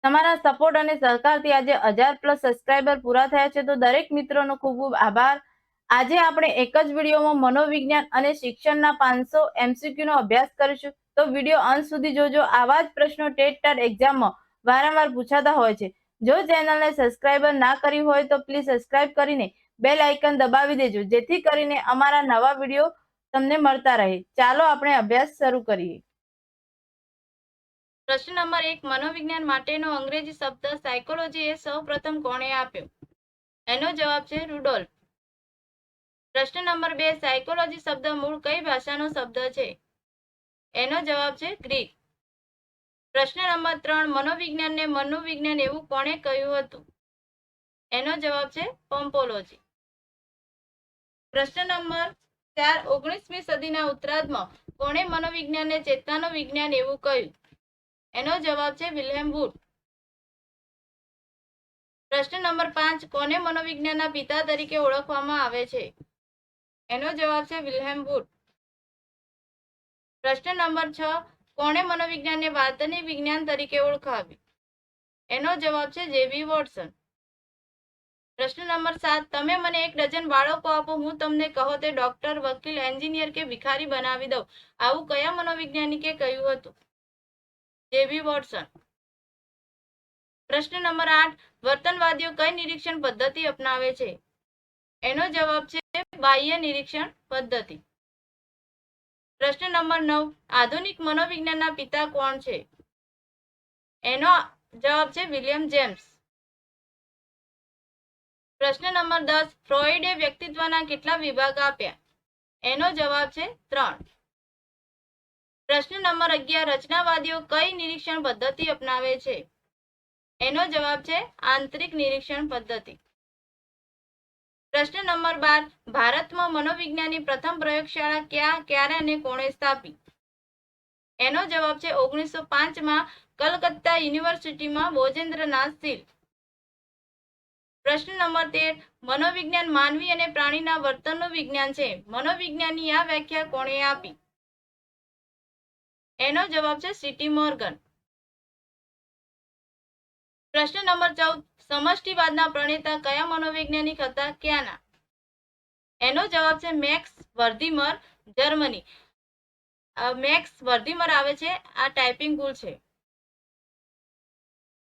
તમારા સપોર્ટ અને સહકારથી આજે 1000+ સબસ્ક્રાઇબર પૂરા થયા છે, તો દરેક મિત્રોનો ખૂબ ખૂબ આભાર. આજે આપણે એક જ વિડીયોમાં મનોવિજ્ઞાન અને શિક્ષણના 500 MCQ નો અભ્યાસ કરીશું. તો વિડીયો અંત સુધી જોજો. આવા જ પ્રશ્નો ટેટ એક્ઝામમાં વારંવાર પૂછાતા હોય છે. જો ચેનલને સબસ્ક્રાઇબર ના કરી હોય તો પ્લીઝ સબસ્ક્રાઇબ કરીને બેલ આઇકન દબાવી દેજો, જેથી કરીને અમારા નવા વિડીયો તમને મળતા રહે. ચાલો આપણે અભ્યાસ શરૂ કરીએ. પ્રશ્ન નંબર 1, મનોવિજ્ઞાન માટેનો અંગ્રેજી શબ્દ સાયકોલોજી એ સૌપ્રથમ કોણે આપ્યો? એનો જવાબ છે રુડોલ્ફ. પ્રશ્ન નંબર 2, સાયકોલોજી શબ્દ મૂળ કઈ ભાષાનો શબ્દ છે? એનો જવાબ છે ગ્રીક. પ્રશ્ન નંબર 3, મનોવિજ્ઞાનને મનોવિજ્ઞાન એવું કોણે કહ્યું હતું? એનો જવાબ છે પોમ્પોલોજી. પ્રશ્ન નંબર 4, 19મી સદીના ઉત્તરાર્ધમાં કોણે મનોવિજ્ઞાનને ચેતનાનું વિજ્ઞાન એવું કહ્યું? એનો જવાબ છે વિલ્હેમ વુડ. પ્રશ્ન નંબર 5, કોને મનોવિજ્ઞાનના પિતા તરીકે ઓળખવામાં આવે છે? એનો જવાબ છે વિલ્હેમ વુડ. પ્રશ્ન નંબર 6, કોણે મનોવિજ્ઞાનને વાર્તાની વિજ્ઞાન તરીકે ઓળખાવ્યું? એનો જવાબ છે જેબી વોટસન. પ્રશ્ન નંબર 7, તમે મને 1 ડઝન બાળકો આપો, હું તમને કહો તે ડોક્ટર, વકીલ, એન્જિનિયર કે ભિખારી બનાવી દઉં. આવું કયા મનોવૈજ્ઞાનિકે કહ્યું હતું? જેબી વોટસન. પ્રશ્ન નંબર 8, વર્તનવાદીઓ કઈ નિરીક્ષણ પદ્ધતિ અપનાવે છે? એનો જવાબ છે બાહ્ય નિરીક્ષણ પદ્ધતિ. પ્રશ્ન નંબર 9, આધુનિક મનોવિજ્ઞાનના પિતા કોણ છે? એનો જવાબ છે વિલિયમ જેમ્સ. પ્રશ્ન નંબર 10, ફ્રોઈડે વ્યક્તિત્વના કેટલા વિભાગ આપ્યા? એનો જવાબ છે 3. પ્રશ્ન નંબર 11, રચનાવાદીઓ કઈ નિરીક્ષણ પદ્ધતિ અપનાવે છે? એનો જવાબ છે આંતરિક નિરીક્ષણ પદ્ધતિ. પ્રશ્ન નંબર 12, ભારતમાં મનોવિજ્ઞાનની પ્રથમ પ્રયોગશાળા ક્યારે અને કોણે સ્થાપી? એનો જવાબ છે 1905માં કલકત્તા યુનિવર્સિટીમાં ભોજેન્દ્રનાથ સીલ. પ્રશ્ન નંબર 13, મનોવિજ્ઞાન માનવી અને પ્રાણીના વર્તનનું વિજ્ઞાન છે. મનોવિજ્ઞાનની આ વ્યાખ્યા કોણે આપી? એનો જવાબ છે સીટી મોર્ગન. પ્રશ્ન નંબર 14, સમષ્ટિવાદના પ્રણેતા કયા મનોવૈજ્ઞાનિક હતા? ક્યાંના? એનો જવાબ છે મેક્સ વર્ધીમર, જર્મની. મેક્સ વર્ધીમર આવે છે, આ ટાઈપિંગ ભૂલ છે.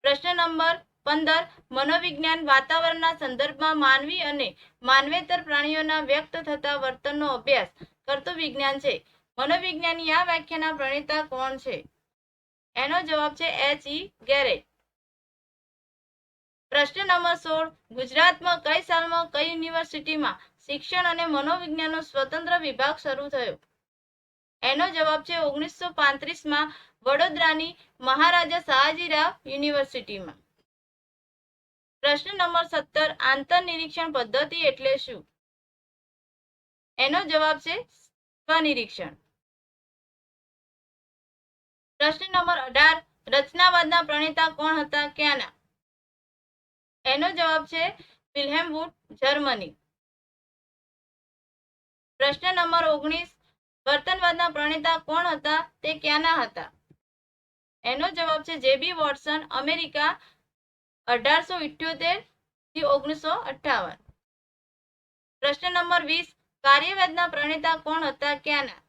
પ્રશ્ન નંબર 15, મનોવિજ્ઞાન વાતાવરણના સંદર્ભમાં માનવી અને માનવેતર પ્રાણીઓના વ્યક્ત થતા વર્તનનો અભ્યાસ કરતું વિજ્ઞાન છે. મનોવિજ્ઞાનની આ વ્યાખ્યાના પ્રણેતા કોણ છે? એનો જવાબ છે H.E. ગેરેટ. પ્રશ્ન નંબર 16, ગુજરાતમાં કઈ સાલમાં કઈ યુનિવર્સિટીમાં શિક્ષણ અને મનોવિજ્ઞાનનો સ્વતંત્ર વિભાગ શરૂ થયો? એનો જવાબ છે 1935માં વડોદરાની મહારાજા સયાજીરાવ યુનિવર્સિટીમાં. પ્રશ્ન નંબર 17, આંતરનિરીક્ષણ પદ્ધતિ એટલે શું? એનો જવાબ છે સ્વનિરીક્ષણ. પ્રશ્ન નંબર 18, રચનાવાદના પ્રણેતા કોણ હતા? ક્યાંના? એનો જવાબ છે વિલ્હેમ વુડ, જર્મની. પ્રશ્ન નંબર 19, વર્તનવાદના પ્રણેતા કોણ હતા? તે ક્યાંના હતા? એનો જવાબ છે જેબી વોટસન, અમેરિકા, 1878 થી 1958. પ્રશ્ન નંબર 20, કાર્યવાદના પ્રણેતા કોણ હતા? ક્યાંના?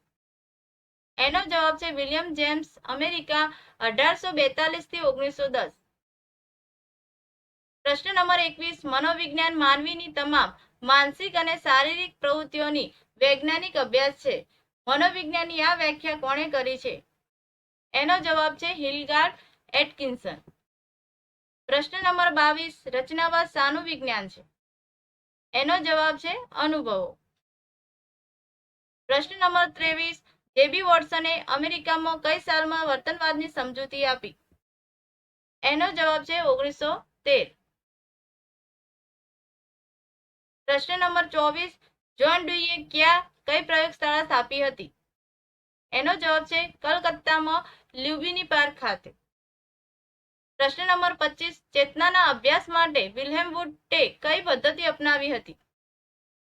એનો જવાબ છે વિલિયમ જેમ્સ, અમેરિકા, 1842 થી 1910. પ્રશ્ન નંબર 21, મનોવિજ્ઞાન માનવીની તમામ માનસિક અને શારીરિક પ્રવૃત્તિઓની વૈજ્ઞાનિક અભ્યાસ છે. મનોવિજ્ઞાનની આ વ્યાખ્યા કોણે કરી છે? એનો જવાબ છે હિલગાર્ડ એટકિન્સન. પ્રશ્ન નંબર 22, રચનાવાદ શાનું વિજ્ઞાન છે? એનો જવાબ છે અનુભવો. પ્રશ્ન નંબર 23, જેબી વોટસને અમેરિકામાં કઈ સાલમાં વર્તનવાદની સમજૂતી આપી? એનો જવાબ છે 1913. પ્રશ્ન નંબર 24, જ્હોન ડ્યુઈએ કઈ પ્રયોગશાળા સ્થાપી હતી? એનો જવાબ છે કલકત્તામાં લ્યુમ્બિની પાર્ક ખાતે. પ્રશ્ન નંબર 25, ચેતનાના અભ્યાસ માટે વિલ્હેમ વુડે કઈ પદ્ધતિ અપનાવી હતી?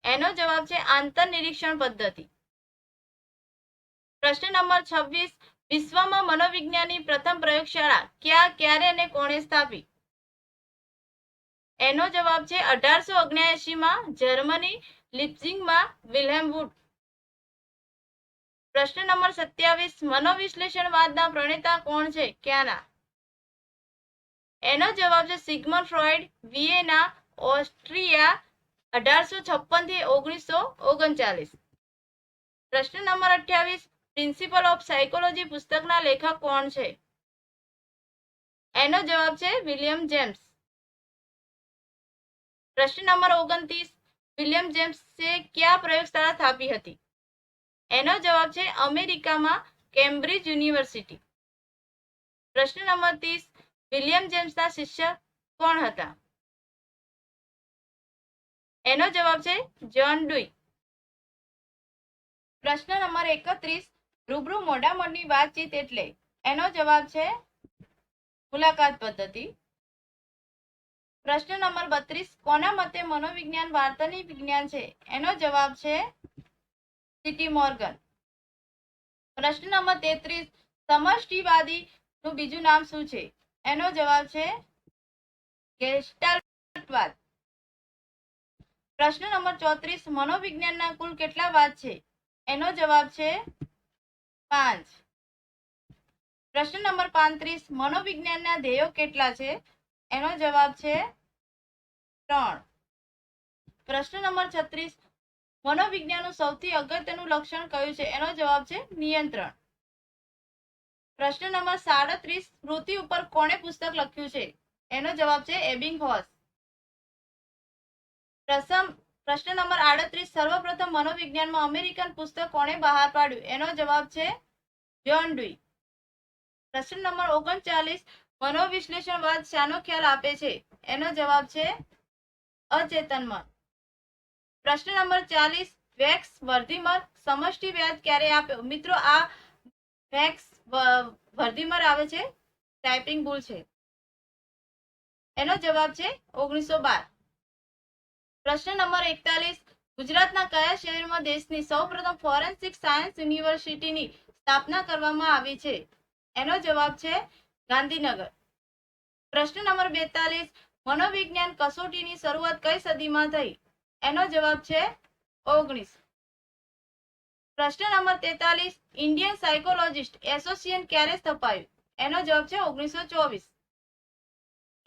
એનો જવાબ છે આંતરનિરીક્ષણ પદ્ધતિ. પ્રશ્ન નંબર 26, વિશ્વમાં મનોવિજ્ઞાનની પ્રથમ પ્રયોગશાળા ક્યાં, ક્યારે અને કોણે સ્થાપી? એનો જવાબ છે 1879માં જર્મની લિપ્ઝિગમાં વિલ્હેમ વુડ. પ્રશ્ન નંબર 27, મનોવિશ્લેષણવાદના પ્રણેતા કોણ છે? ક્યાંના? એનો જવાબ છે સિગ્મન્ડ ફ્રોઈડ, વિયેના, ઓસ્ટ્રિયા, 1856 થી 1939. પ્રશ્ન નંબર 28, પ્રિન્સિપલ ઓફ સાયકોલોજી પુસ્તકના લેખક કોણ છે? એનો જવાબ છે વિલિયમ જેમ્સ. પ્રશ્ન નંબર 29, વિલિયમ જેમ્સે કયા પ્રયોગશાળા સ્થાપી હતી? એનો જવાબ છે અમેરિકામાં કેમ્બ્રિજ યુનિવર્સિટી. પ્રશ્ન નંબર 30, વિલિયમ જેમ્સના શિષ્ય કોણ હતા? એનો જવાબ છે જ્હોન ડુઈ. પ્રશ્ન નંબર 31, રૂબરૂ મોઢામોઢની વાતચીત એટલે? એનો જવાબ છે મુલાકાત પદ્ધતિ. પ્રશ્ન નંબર 32, કોના મતે મનોવિજ્ઞાન વાર્તાની વિજ્ઞાન છે? એનો જવાબ છે સીટી મોર્ગન. પ્રશ્ન નંબર 33, સમષ્ટિવાદી નું બીજું નામ શું છે? એનો જવાબ છે ગેસ્ટાલ્ટવાદ. પ્રશ્ન નંબર 34, મનોવિજ્ઞાનના કુલ કેટલા વાદ છે? એનો જવાબ છે 5. પ્રશ્ન નંબર 35, મનોવિજ્ઞાનના ધ્યેયો કેટલા છે? એનો જવાબ છે 3. પ્રશ્ન નંબર 36, મનોવિજ્ઞાનનું સૌથી અગત્યનું લક્ષણ કયું છે? એનો જવાબ છે નિયંત્રણ. પ્રશ્ન નંબર 37, સ્મૃતિ ઉપર કોણે પુસ્તક લખ્યું છે? એનો જવાબ છે એબિંગહોસ. પ્રશ્ન નંબર 38, સર્વપ્રથમ મનોવિજ્ઞાનમાં અમેરિકન પુસ્તક કોણે બહાર પાડ્યું? એનો જવાબ છે જ્હોન ડુઈ. પ્રશ્ન નંબર 39, મનોવિશ્લેષણવાદ શાનો ખ્યાલ આપે છે? એનો જવાબ છે અચેતન મન. પ્રશ્ન નંબર 40, વેક્સ વર્ધીમર સમષ્ટિ વ્યાજ ક્યારે આપ્યો? મિત્રો, આ વેક્સ વર્ધીમર આવે છે, ટાઈપિંગ ભૂલ છે. એનો જવાબ છે 1912. પ્રશ્ન નંબર 41, ગુજરાતના કયા શહેરમાં દેશની સૌપ્રથમ ફોરેન્સિક સાયન્સ યુનિવર્સિટીની સ્થાપના કરવામાં આવી છે? એનો જવાબ છે ગાંધીનગર. પ્રશ્ન નંબર 42, મનોવિજ્ઞાન કસોટીની શરૂઆત કઈ સદીમાં થઈ? એનો જવાબ છે 19. પ્રશ્ન નંબર 43, ઇન્ડિયન સાયકોલોજિસ્ટ એસોસિએશન ક્યારે સ્થપાયું? એનો જવાબ છે 1924.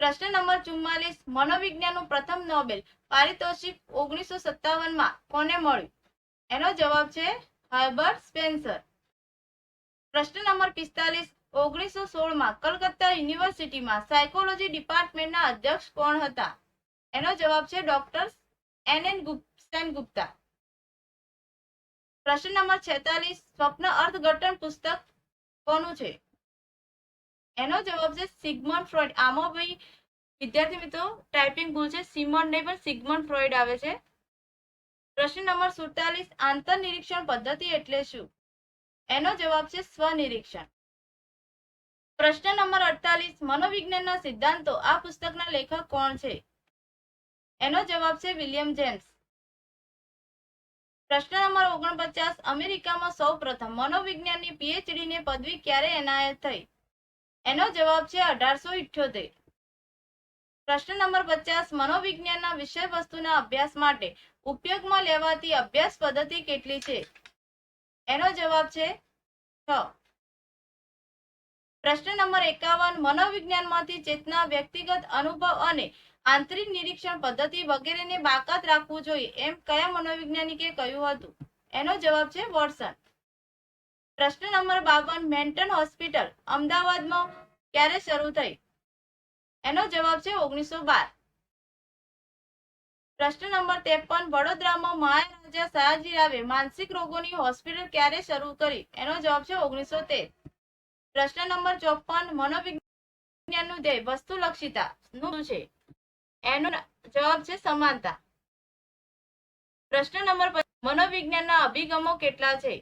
પ્રશ્ન નંબર 44, મનોવિજ્ઞાનનું પ્રથમ નોબેલ પારિતોષિક 1957માં કોને મળ્યું? એનો જવાબ છે હર્બર્ટ સ્પેન્સર. પ્રશ્ન નંબર 45, 1916માં કલકત્તા યુનિવર્સિટીમાં સાયકોલોજી ડિપાર્ટમેન્ટના અધ્યક્ષ કોણ હતા? એનો જવાબ છે ડોક્ટર એન સેનગુપ્તા. પ્રશ્ન નંબર 46, સ્વપ્ન અર્થઘટન પુસ્તક કોનું છે? એનો જવાબ છે સિગ્મન્ડ ફ્રોઈડ. આમાં ભાઈ વિદ્યાર્થી મિત્રો ટાઈપિંગ ભૂલ છે, સિમન્ડ નહીં પણ સિગ્મન્ડ ફ્રોઈડ આવે છે. પ્રશ્ન નંબર 47, આંતરનિરીક્ષણ પદ્ધતિ એટલે શું? એનો જવાબ છે સ્વનિરીક્ષણ. પ્રશ્ન નંબર 48, મનોવિજ્ઞાનના સિદ્ધાંતો આ પુસ્તકના લેખક કોણ છે? એનો જવાબ છે વિલિયમ જેમ્સ. પ્રશ્ન નંબર 49, અમેરિકામાં સૌપ્રથમ મનોવિજ્ઞાનની PhD ની પદવી ક્યારે એનાયત થઈ? એનો જવાબ છે 1878. પ્રશ્ન નંબર 50, મનોવિજ્ઞાનના વિષયવસ્તુના અભ્યાસ માટે ઉપયોગમાં લેવાતી અભ્યાસ પદ્ધતિ કેટલી છે? એનો જવાબ છે 6. પ્રશ્ન નંબર 51, મનોવિજ્ઞાનમાંથી ચેતના, વ્યક્તિગત અનુભવ અને આંતરિક નિરીક્ષણ પદ્ધતિ વગેરેને બાકાત રાખવું જોઈએ એમ કયા મનોવૈજ્ઞાનિકે કહ્યું હતું? એનો જવાબ છે વોટસન. પ્રશ્ન નંબર 52, મેન્ટન હોસ્પિટલ અમદાવાદમાં ક્યારે શરૂ થઈ? એનો જવાબ છે 1912. પ્રશ્ન નંબર 53, વડોદરામાં મહારાજા સયાજીરાવે માનસિક રોગોની હોસ્પિટલ ક્યારે શરૂ કરી? એનો જવાબ છે 1913. પ્રશ્ન નંબર 54, મનોવિજ્ઞાનનું ધ્યેય વસ્તુલક્ષિતા નું છે? એનો જવાબ છે સમાનતા. પ્રશ્ન નંબર 55, મનોવિજ્ઞાનના અભિગમો કેટલા છે?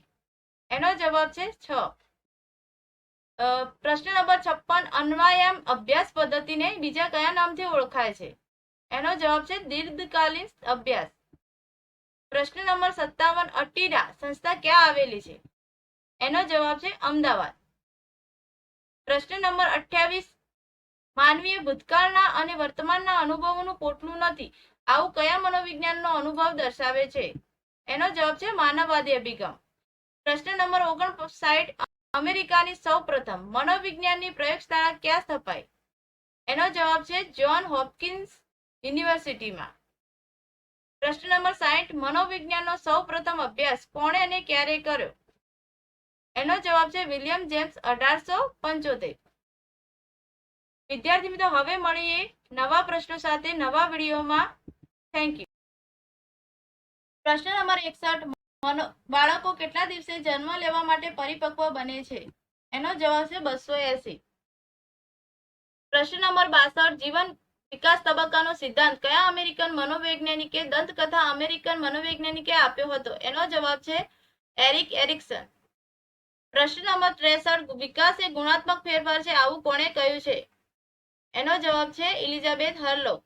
એનો જવાબ છે 6. પ્રશ્ન નંબર 56, અન્વયામ અભ્યાસ પદ્ધતિને બીજા કયા નામથી ઓળખાય છે? એનો જવાબ છે દીર્ઘકાલીન અભ્યાસ. પ્રશ્ન નંબર 57, અટીરા સંસ્થા ક્યાં આવેલી છે? એનો જવાબ છે અમદાવાદ. પ્રશ્ન નંબર 28, માનવીય ભૂતકાળના અને વર્તમાનના અનુભવોનું પોટલું નથી, આવું કયા મનોવિજ્ઞાનનો અનુભવ દર્શાવે છે? એનો જવાબ છે માનવવાદી અભિગમ. પ્રશ્ન નંબર 59, અમેરિકાની સૌપ્રથમ મનોવિજ્ઞાનની પ્રયોગશાળા ક્યાં સ્થપાઈ? એનો જવાબ છે જ્હોન હોપકિન્સ યુનિવર્સિટીમાં. પ્રશ્ન નંબર 60, મનોવિજ્ઞાનનો સૌપ્રથમ અભ્યાસ કોણે અને ક્યારે કર્યો? એનો જવાબ છે વિલિયમ જેમ્સ 1875. વિદ્યાર્થી મિત્રો, હવે મળીએ નવા પ્રશ્નો સાથે નવા વિડીયોમાં. Thank you. પ્રશ્ન નંબર 61, બાળકો કેટલા દિવસે જન્મ લેવા માટે પરિપક્વ બને છે? એનો જવાબ છે 280. પ્રશ્ન નંબર 62, જીવન વિકાસ તબક્કાનો સિદ્ધાંત કયા અમેરિકન મનોવૈજ્ઞાનિકે દંતકથા અમેરિકન મનોવૈજ્ઞાનિકે આપ્યો હતો? એનો જવાબ છે એરિક એરિક્સન. પ્રશ્ન નંબર 63, વિકાસ એ ગુણાત્મક ફેરફાર છે, આવું કોણે કહ્યું છે? એનો જવાબ છે એલિઝાબેથ હરલોક.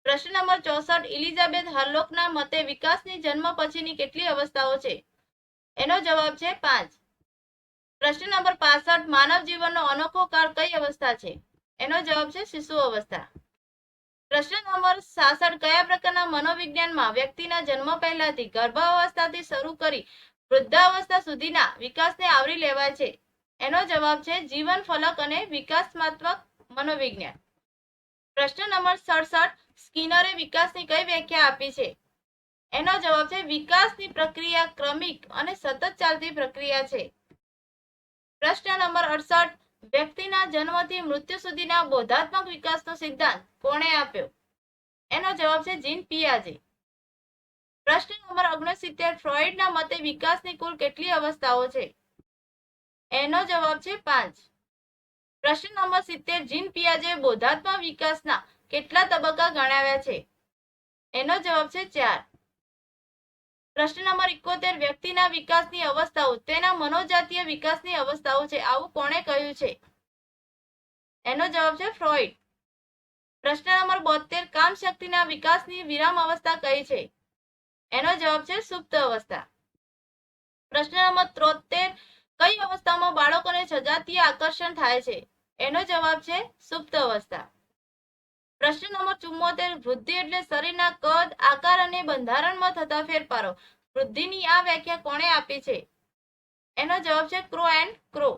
પ્રશ્ન નંબર 64, એલિઝાબેથ હરલોકના મતે વિકાસની જન્મ પછીની કેટલી અવસ્થાઓ છે? એનો જવાબ છે 5. પ્રશ્ન નંબર 65, માનવ જીવનનો અનોખો કાળ કઈ અવસ્થા છે? એનો જવાબ છે શિશુ અવસ્થા. પ્રશ્ન નંબર 66, કયા પ્રકારના મનોવિજ્ઞાનમાં વ્યક્તિના જન્મ પહેલાથી ગર્ભાવસ્થાથી શરૂ કરી વૃદ્ધાવસ્થા સુધીના વિકાસને આવરી લેવાય છે? એનો જવાબ છે જીવન ફલક અને વિકાસાત્મક મનોવિજ્ઞાન. પ્રશ્ન નંબર 67, સ્કિનરે વિકાસની કઈ વ્યાખ્યા આપી છે? એનો જવાબ છે વિકાસની પ્રક્રિયા ક્રમિક અને સતત ચાલતી પ્રક્રિયા છે. પ્રશ્ન નંબર 68, વ્યક્તિના જન્મથી મૃત્યુ સુધીના બોધાત્મક વિકાસનો સિદ્ધાંત કોણે આપ્યો? એનો જવાબ છે જીન પિયાજે. પ્રશ્ન નંબર 69, ફ્રોઈડના મતે વિકાસની કુલ કેટલી અવસ્થાઓ છે? એનો જવાબ છે 5. પ્રશ્ન નંબર 70, જીન પિયાજે બોધાત્મક વિકાસના કેટલા તબક્કા ગણાવ્યા છે? એનો જવાબ છે 4. પ્રશ્ન નંબર 71, વ્યક્તિના વિકાસની અવસ્થાઓ તેના મનોજાતીય વિકાસની અવસ્થાઓ છે, આવું કોણે કહ્યું છે? એનો જવાબ છે ફ્રોઈડ. પ્રશ્ન નંબર 72, કામ શક્તિના વિકાસની વિરામ અવસ્થા કઈ છે? એનો જવાબ છે સુપ્ત અવસ્થા. પ્રશ્ન નંબર 73, કઈ અવસ્થામાં બાળકોને સજાતીય આકર્ષણ થાય છે? એનો જવાબ છે સુપ્ત અવસ્થા. પ્રશ્ન નંબર 74, વૃદ્ધિ એટલે શરીરના કદ, આકાર અને બંધારણમાં થતા ફેરફારો. વૃદ્ધિની આ વ્યાખ્યા કોણે આપી છે? એનો જવાબ છે ક્રો એન્ડ ક્રો.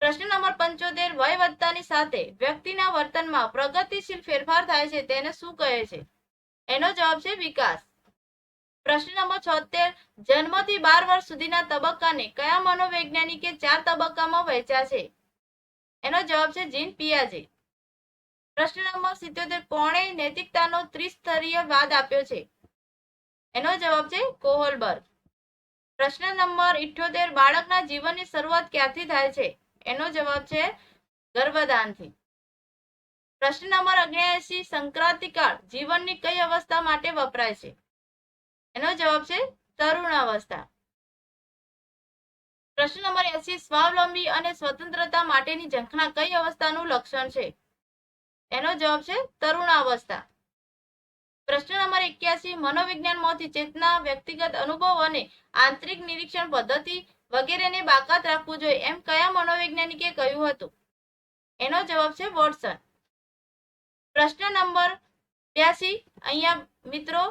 પ્રશ્ન નંબર 75, વય વધતાની સાથે વ્યક્તિના વર્તનમાં પ્રગતિશીલ ફેરફાર થાય છે, તેને શું કહે છે? એનો જવાબ છે વિકાસ. પ્રશ્ન નંબર 76, જન્મથી 12 વર્ષ સુધીના તબક્કાને કયા મનોવૈજ્ઞાનિકે 4 તબક્કામાં વહેંચ્યા છે? એનો જવાબ છે જીન પિયાજે. પ્રશ્ન નંબર 77, કોણે નૈતિકતાનો ત્રિસ્તરીય વાદ આપ્યો છે? એનો જવાબ છે કોહલબર્ગ. પ્રશ્ન નંબર 78, બાળકના જીવનની શરૂઆત ક્યાંથી થાય છે? એનો જવાબ છે ગર્ભદાનથી. પ્રશ્ન નંબર 79, સંક્રાંતિકાળ જીવનની કઈ અવસ્થા માટે વપરાય છે? એનો જવાબ છે તરુણાવસ્થા. પ્રશ્ન નંબર 80, સ્વાવલંબી અને સ્વતંત્રતા માટેની ઝંખના કઈ અવસ્થાનું લક્ષણ છે? એનો જવાબ છે તરુણાવસ્થા. પ્રશ્ન નંબર 81, મનોવિજ્ઞાનમાંથી ચેતના, વ્યક્તિગત અનુભવ અને આંતરિક નિરીક્ષણ પદ્ધતિ વગેરેને બાકાત રાખવું જોઈએ એમ કયા મનોવૈજ્ઞાનિકે કહ્યું હતું? એનો જવાબ છે વોટસન. પ્રશ્ન નંબર 82, અહીંયા મિત્રો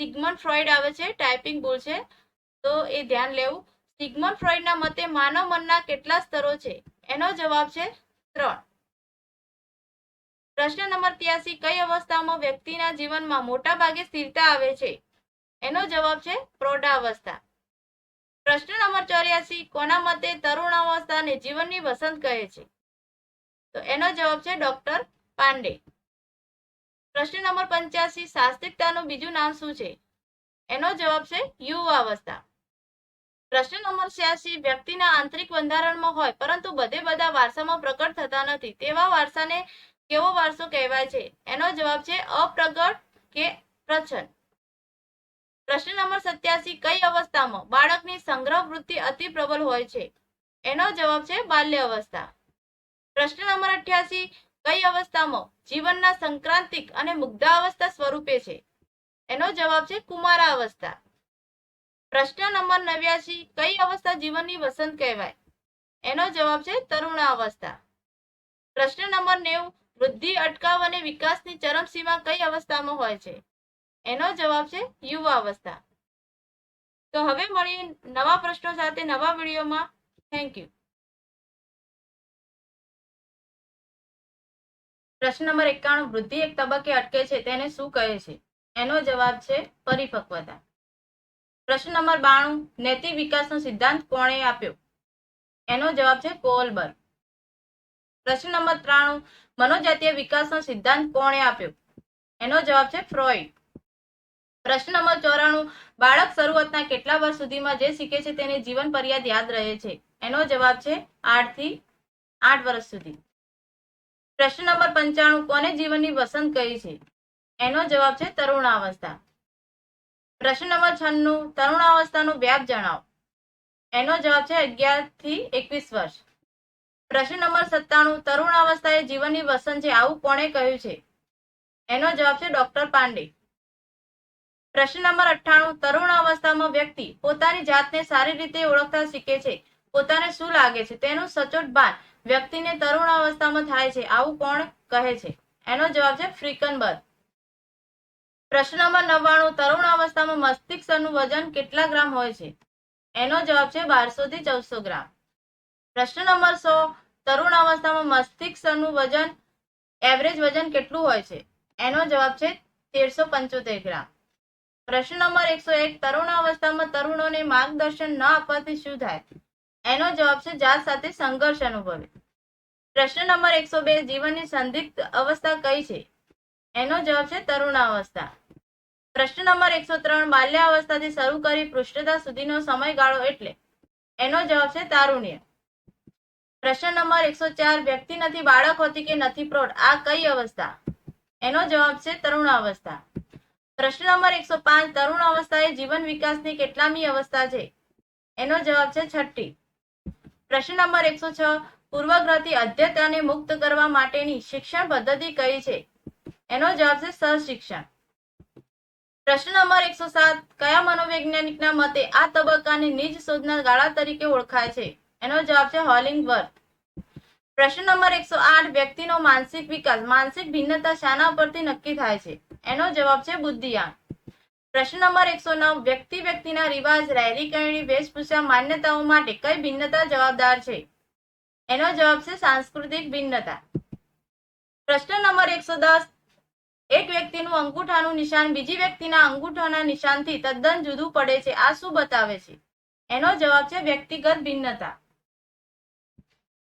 સિગ્મન્ડ ફ્રોઈડ આવે છે, ટાઈપિંગ ભૂલ છે તો એ ધ્યાન લેવું. સિગ્મન્ડ ફ્રોઈડના મતે માનવ મનના કેટલા સ્તરો છે? એનો જવાબ છે 3. પ્રશ્ન નંબર 83, કઈ અવસ્થામાં વ્યક્તિના જીવનમાં મોટા ભાગે સ્થિરતા આવે છે? એનો જવાબ છે પ્રૌઢાવસ્થા. પ્રશ્ન નંબર 84, કોના મતે તરુણાવસ્થાને જીવનની વસંત કહે છે? તો એનો જવાબ છે ડોક્ટર પાંડે. પ્રશ્ન નંબર 85, શાસ્ત્રીયતાનું બીજું નામ શું છે? એનો જવાબ છે યુવાવસ્થા. પ્રશ્ન નંબર 86, વ્યક્તિના આંતરિક બંધારણમાં હોય પરંતુ બધા વારસામાં પ્રકટ થતા નથી તેવા વારસાને કેવો વારસો કહેવાય છે? એનો જવાબ છે અપ્રગટ કે પ્રચ્છન્ન. પ્રશ્ન નંબર 87, કઈ અવસ્થામાં બાળકની સંગ્રહ વૃત્તિ અતિ પ્રબળ હોય છે? એનો જવાબ છે બાલ્ય અવસ્થા. પ્રશ્ન નંબર 88, કઈ અવસ્થામાં જીવનના સંક્રાંતિક અને મુગ્ધાવસ્થા સ્વરૂપે છે? એનો જવાબ છે કુમારાવસ્થા. પ્રશ્ન નંબર 89, કઈ અવસ્થા જીવનની વસંત કહેવાય? એનો જવાબ છે તરુણાવસ્થા. પ્રશ્ન નંબર 90, વૃદ્ધિ, અટકાવ અને વિકાસની ચરમસીમા કઈ અવસ્થામાં હોય છે? એનો જવાબ છે યુવાવસ્થા. તો હવે મળીએ નવા પ્રશ્નો સાથે નવા વિડીયોમાં. Thank you. પ્રશ્ન નંબર 91, વૃદ્ધિ એક તબક્કે અટકે છે તેને શું કહે છે? એનો જવાબ છે પરિપક્વતા. પ્રશ્ન નંબર 92, નૈતિક વિકાસનો સિદ્ધાંત કોણે આપ્યો? એનો જવાબ છે કોહલબર્ગ. પ્રશ્ન નંબર 93, મનોજાતીય વિકાસનો સિદ્ધાંત કોણે આપ્યો? એનો જવાબ છે ફ્રોઈડ. પ્રશ્ન નંબર 94, બાળક શરૂઆતના કેટલા વર્ષ સુધીમાં જે શીખે છે તેને જીવન પર્યાદ યાદ રહે છે? એનો જવાબ છે 8 થી 8 વર્ષ સુધી. પ્રશ્ન નંબર 95, કોને જીવનની વસંત કહી છે? એનો જવાબ છે તરુણાવસ્થા. પ્રશ્ન નંબર 96, તરુણાવસ્થાનો વ્યાપ જણાવો. એનો જવાબ છે 11 થી 21 વર્ષ. પ્રશ્ન નંબર 97, તરુણાવસ્થા એ જીવનની વસંત છે આવું કોણે કહ્યું છે? એનો જવાબ છે ડોક્ટર પાંડે. પ્રશ્ન નંબર 98, તરુણાવસ્થામાં વ્યક્તિ પોતાની જાતને સારી રીતે ઓળખતા શીખે છે. પોતાને શું લાગે છે તેનું સચોટ ભાન વ્યક્તિને તરુણાવસ્થામાં થાય છે આવું કોણ કહે છે? એનો જવાબ છે ફ્રીકનબર્ગ. પ્રશ્ન નંબર 99, તરુણાવસ્થામાં મસ્તિષ્કનું વજન કેટલા ગ્રામ હોય છે? એનો જવાબ છે 1200 થી 1400 ગ્રામ. પ્રશ્ન નંબર 100, તરુણાવસ્થામાં મસ્તિષ્કનું વજન એવરેજ વજન કેટલું હોય છે? એનો જવાબ છે 1375 ગ્રામ. પ્રશ્ન નંબર 101, તરુણાવસ્થામાં તરુણોને માર્ગદર્શન ન આપવાથી શું થાય? એનો જવાબ છે જાત સાથે સંઘર્ષ અનુભવે. પ્રશ્ન નંબર 102, જીવનની સંદિગ્ધ અવસ્થા કઈ છે? એનો જવાબ છે તરુણાવસ્થા. પ્રશ્ન નંબર 103, બાલ્યાવસ્થાથી શરૂ કરી પૃષ્ઠતા સુધીનો સમયગાળો એટલે? એનો જવાબ છે તારુણ્ય. પ્રશ્ન નંબર 104, વ્યક્તિ નથી બાળક હોતી કે નથી પ્રૌઢ, આ કઈ અવસ્થા? એનો જવાબ છે તરુણાવસ્થા. પ્રશ્ન નંબર 105, તરુણાવસ્થા એ જીવન વિકાસની કેટલામી અવસ્થા છે? એનો જવાબ છે 6ઠ્ઠી. પ્રશ્ન નંબર 106, પૂર્વગ્રહથી અધ્યતાને મુક્ત કરવા માટેની શિક્ષણ પદ્ધતિ કઈ છે? એનો જવાબ છે સહશિક્ષણ. પ્રશ્ન નંબર 107, કયા મનોવૈજ્ઞાનિકના મતે આ તબક્કાને નિજ શોધના ગાળા તરીકે ઓળખાય છે? એનો જવાબ છે હોલિંગવર્થ. પ્રશ્ન નંબર 108, વ્યક્તિનો માનસિક વિકાસ, માનસિક ભિન્નતા શાના પરથી નક્કી થાય છે? એનો જવાબ છે બુદ્ધિઆંક. પ્રશ્ન નંબર 109, વ્યક્તિના રિવાજ, રહેણીકરણી, વેશભૂષા, માન્યતાઓ માટે કઈ ભિન્નતા જવાબદાર છે? એનો જવાબ છે સાંસ્કૃતિક ભિન્નતા. પ્રશ્ન નંબર 110, એક વ્યક્તિનું અંગૂઠાનું નિશાન બીજી વ્યક્તિના અંગૂઠાના નિશાનથી તદ્દન જુદું પડે છે, આ શું બતાવે છે? એનો જવાબ છે વ્યક્તિગત ભિન્નતા.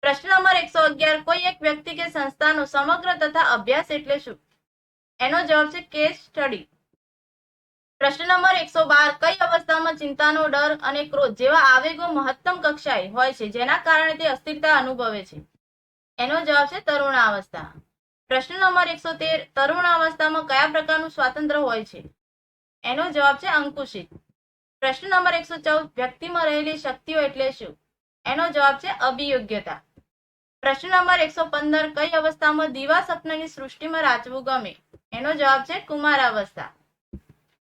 પ્રશ્ન નંબર 111, કોઈ એક વ્યક્તિ કે સંસ્થાનો સમગ્ર તથા અભ્યાસ એટલે શું? એનો જવાબ છે કેસ સ્ટડી. પ્રશ્ન નંબર 112, કઈ અવસ્થામાં ચિંતાનો ડર અને ક્રોધ જેવા આવેગો મહત્તમ કક્ષાએ હોય છે જેના કારણે તે અસ્થિરતા અનુભવે છે? એનો જવાબ છે તરુણાવસ્થા. પ્રશ્ન નંબર 113, તરુણાવસ્થામાં કયા પ્રકારનું સ્વાતંત્ર્ય હોય છે? એનો જવાબ છે અંકુશિત. પ્રશ્ન નંબર 114, વ્યક્તિમાં રહેલી શક્તિઓ એટલે શું? એનો જવાબ છે અભિયોગ્યતા. પ્રશ્ન નંબર 115, કઈ અવસ્થામાં દીવા સ્વપ્નની સૃષ્ટિમાં રાચવું ગમે? એનો જવાબ છે કુમારાવસ્થા.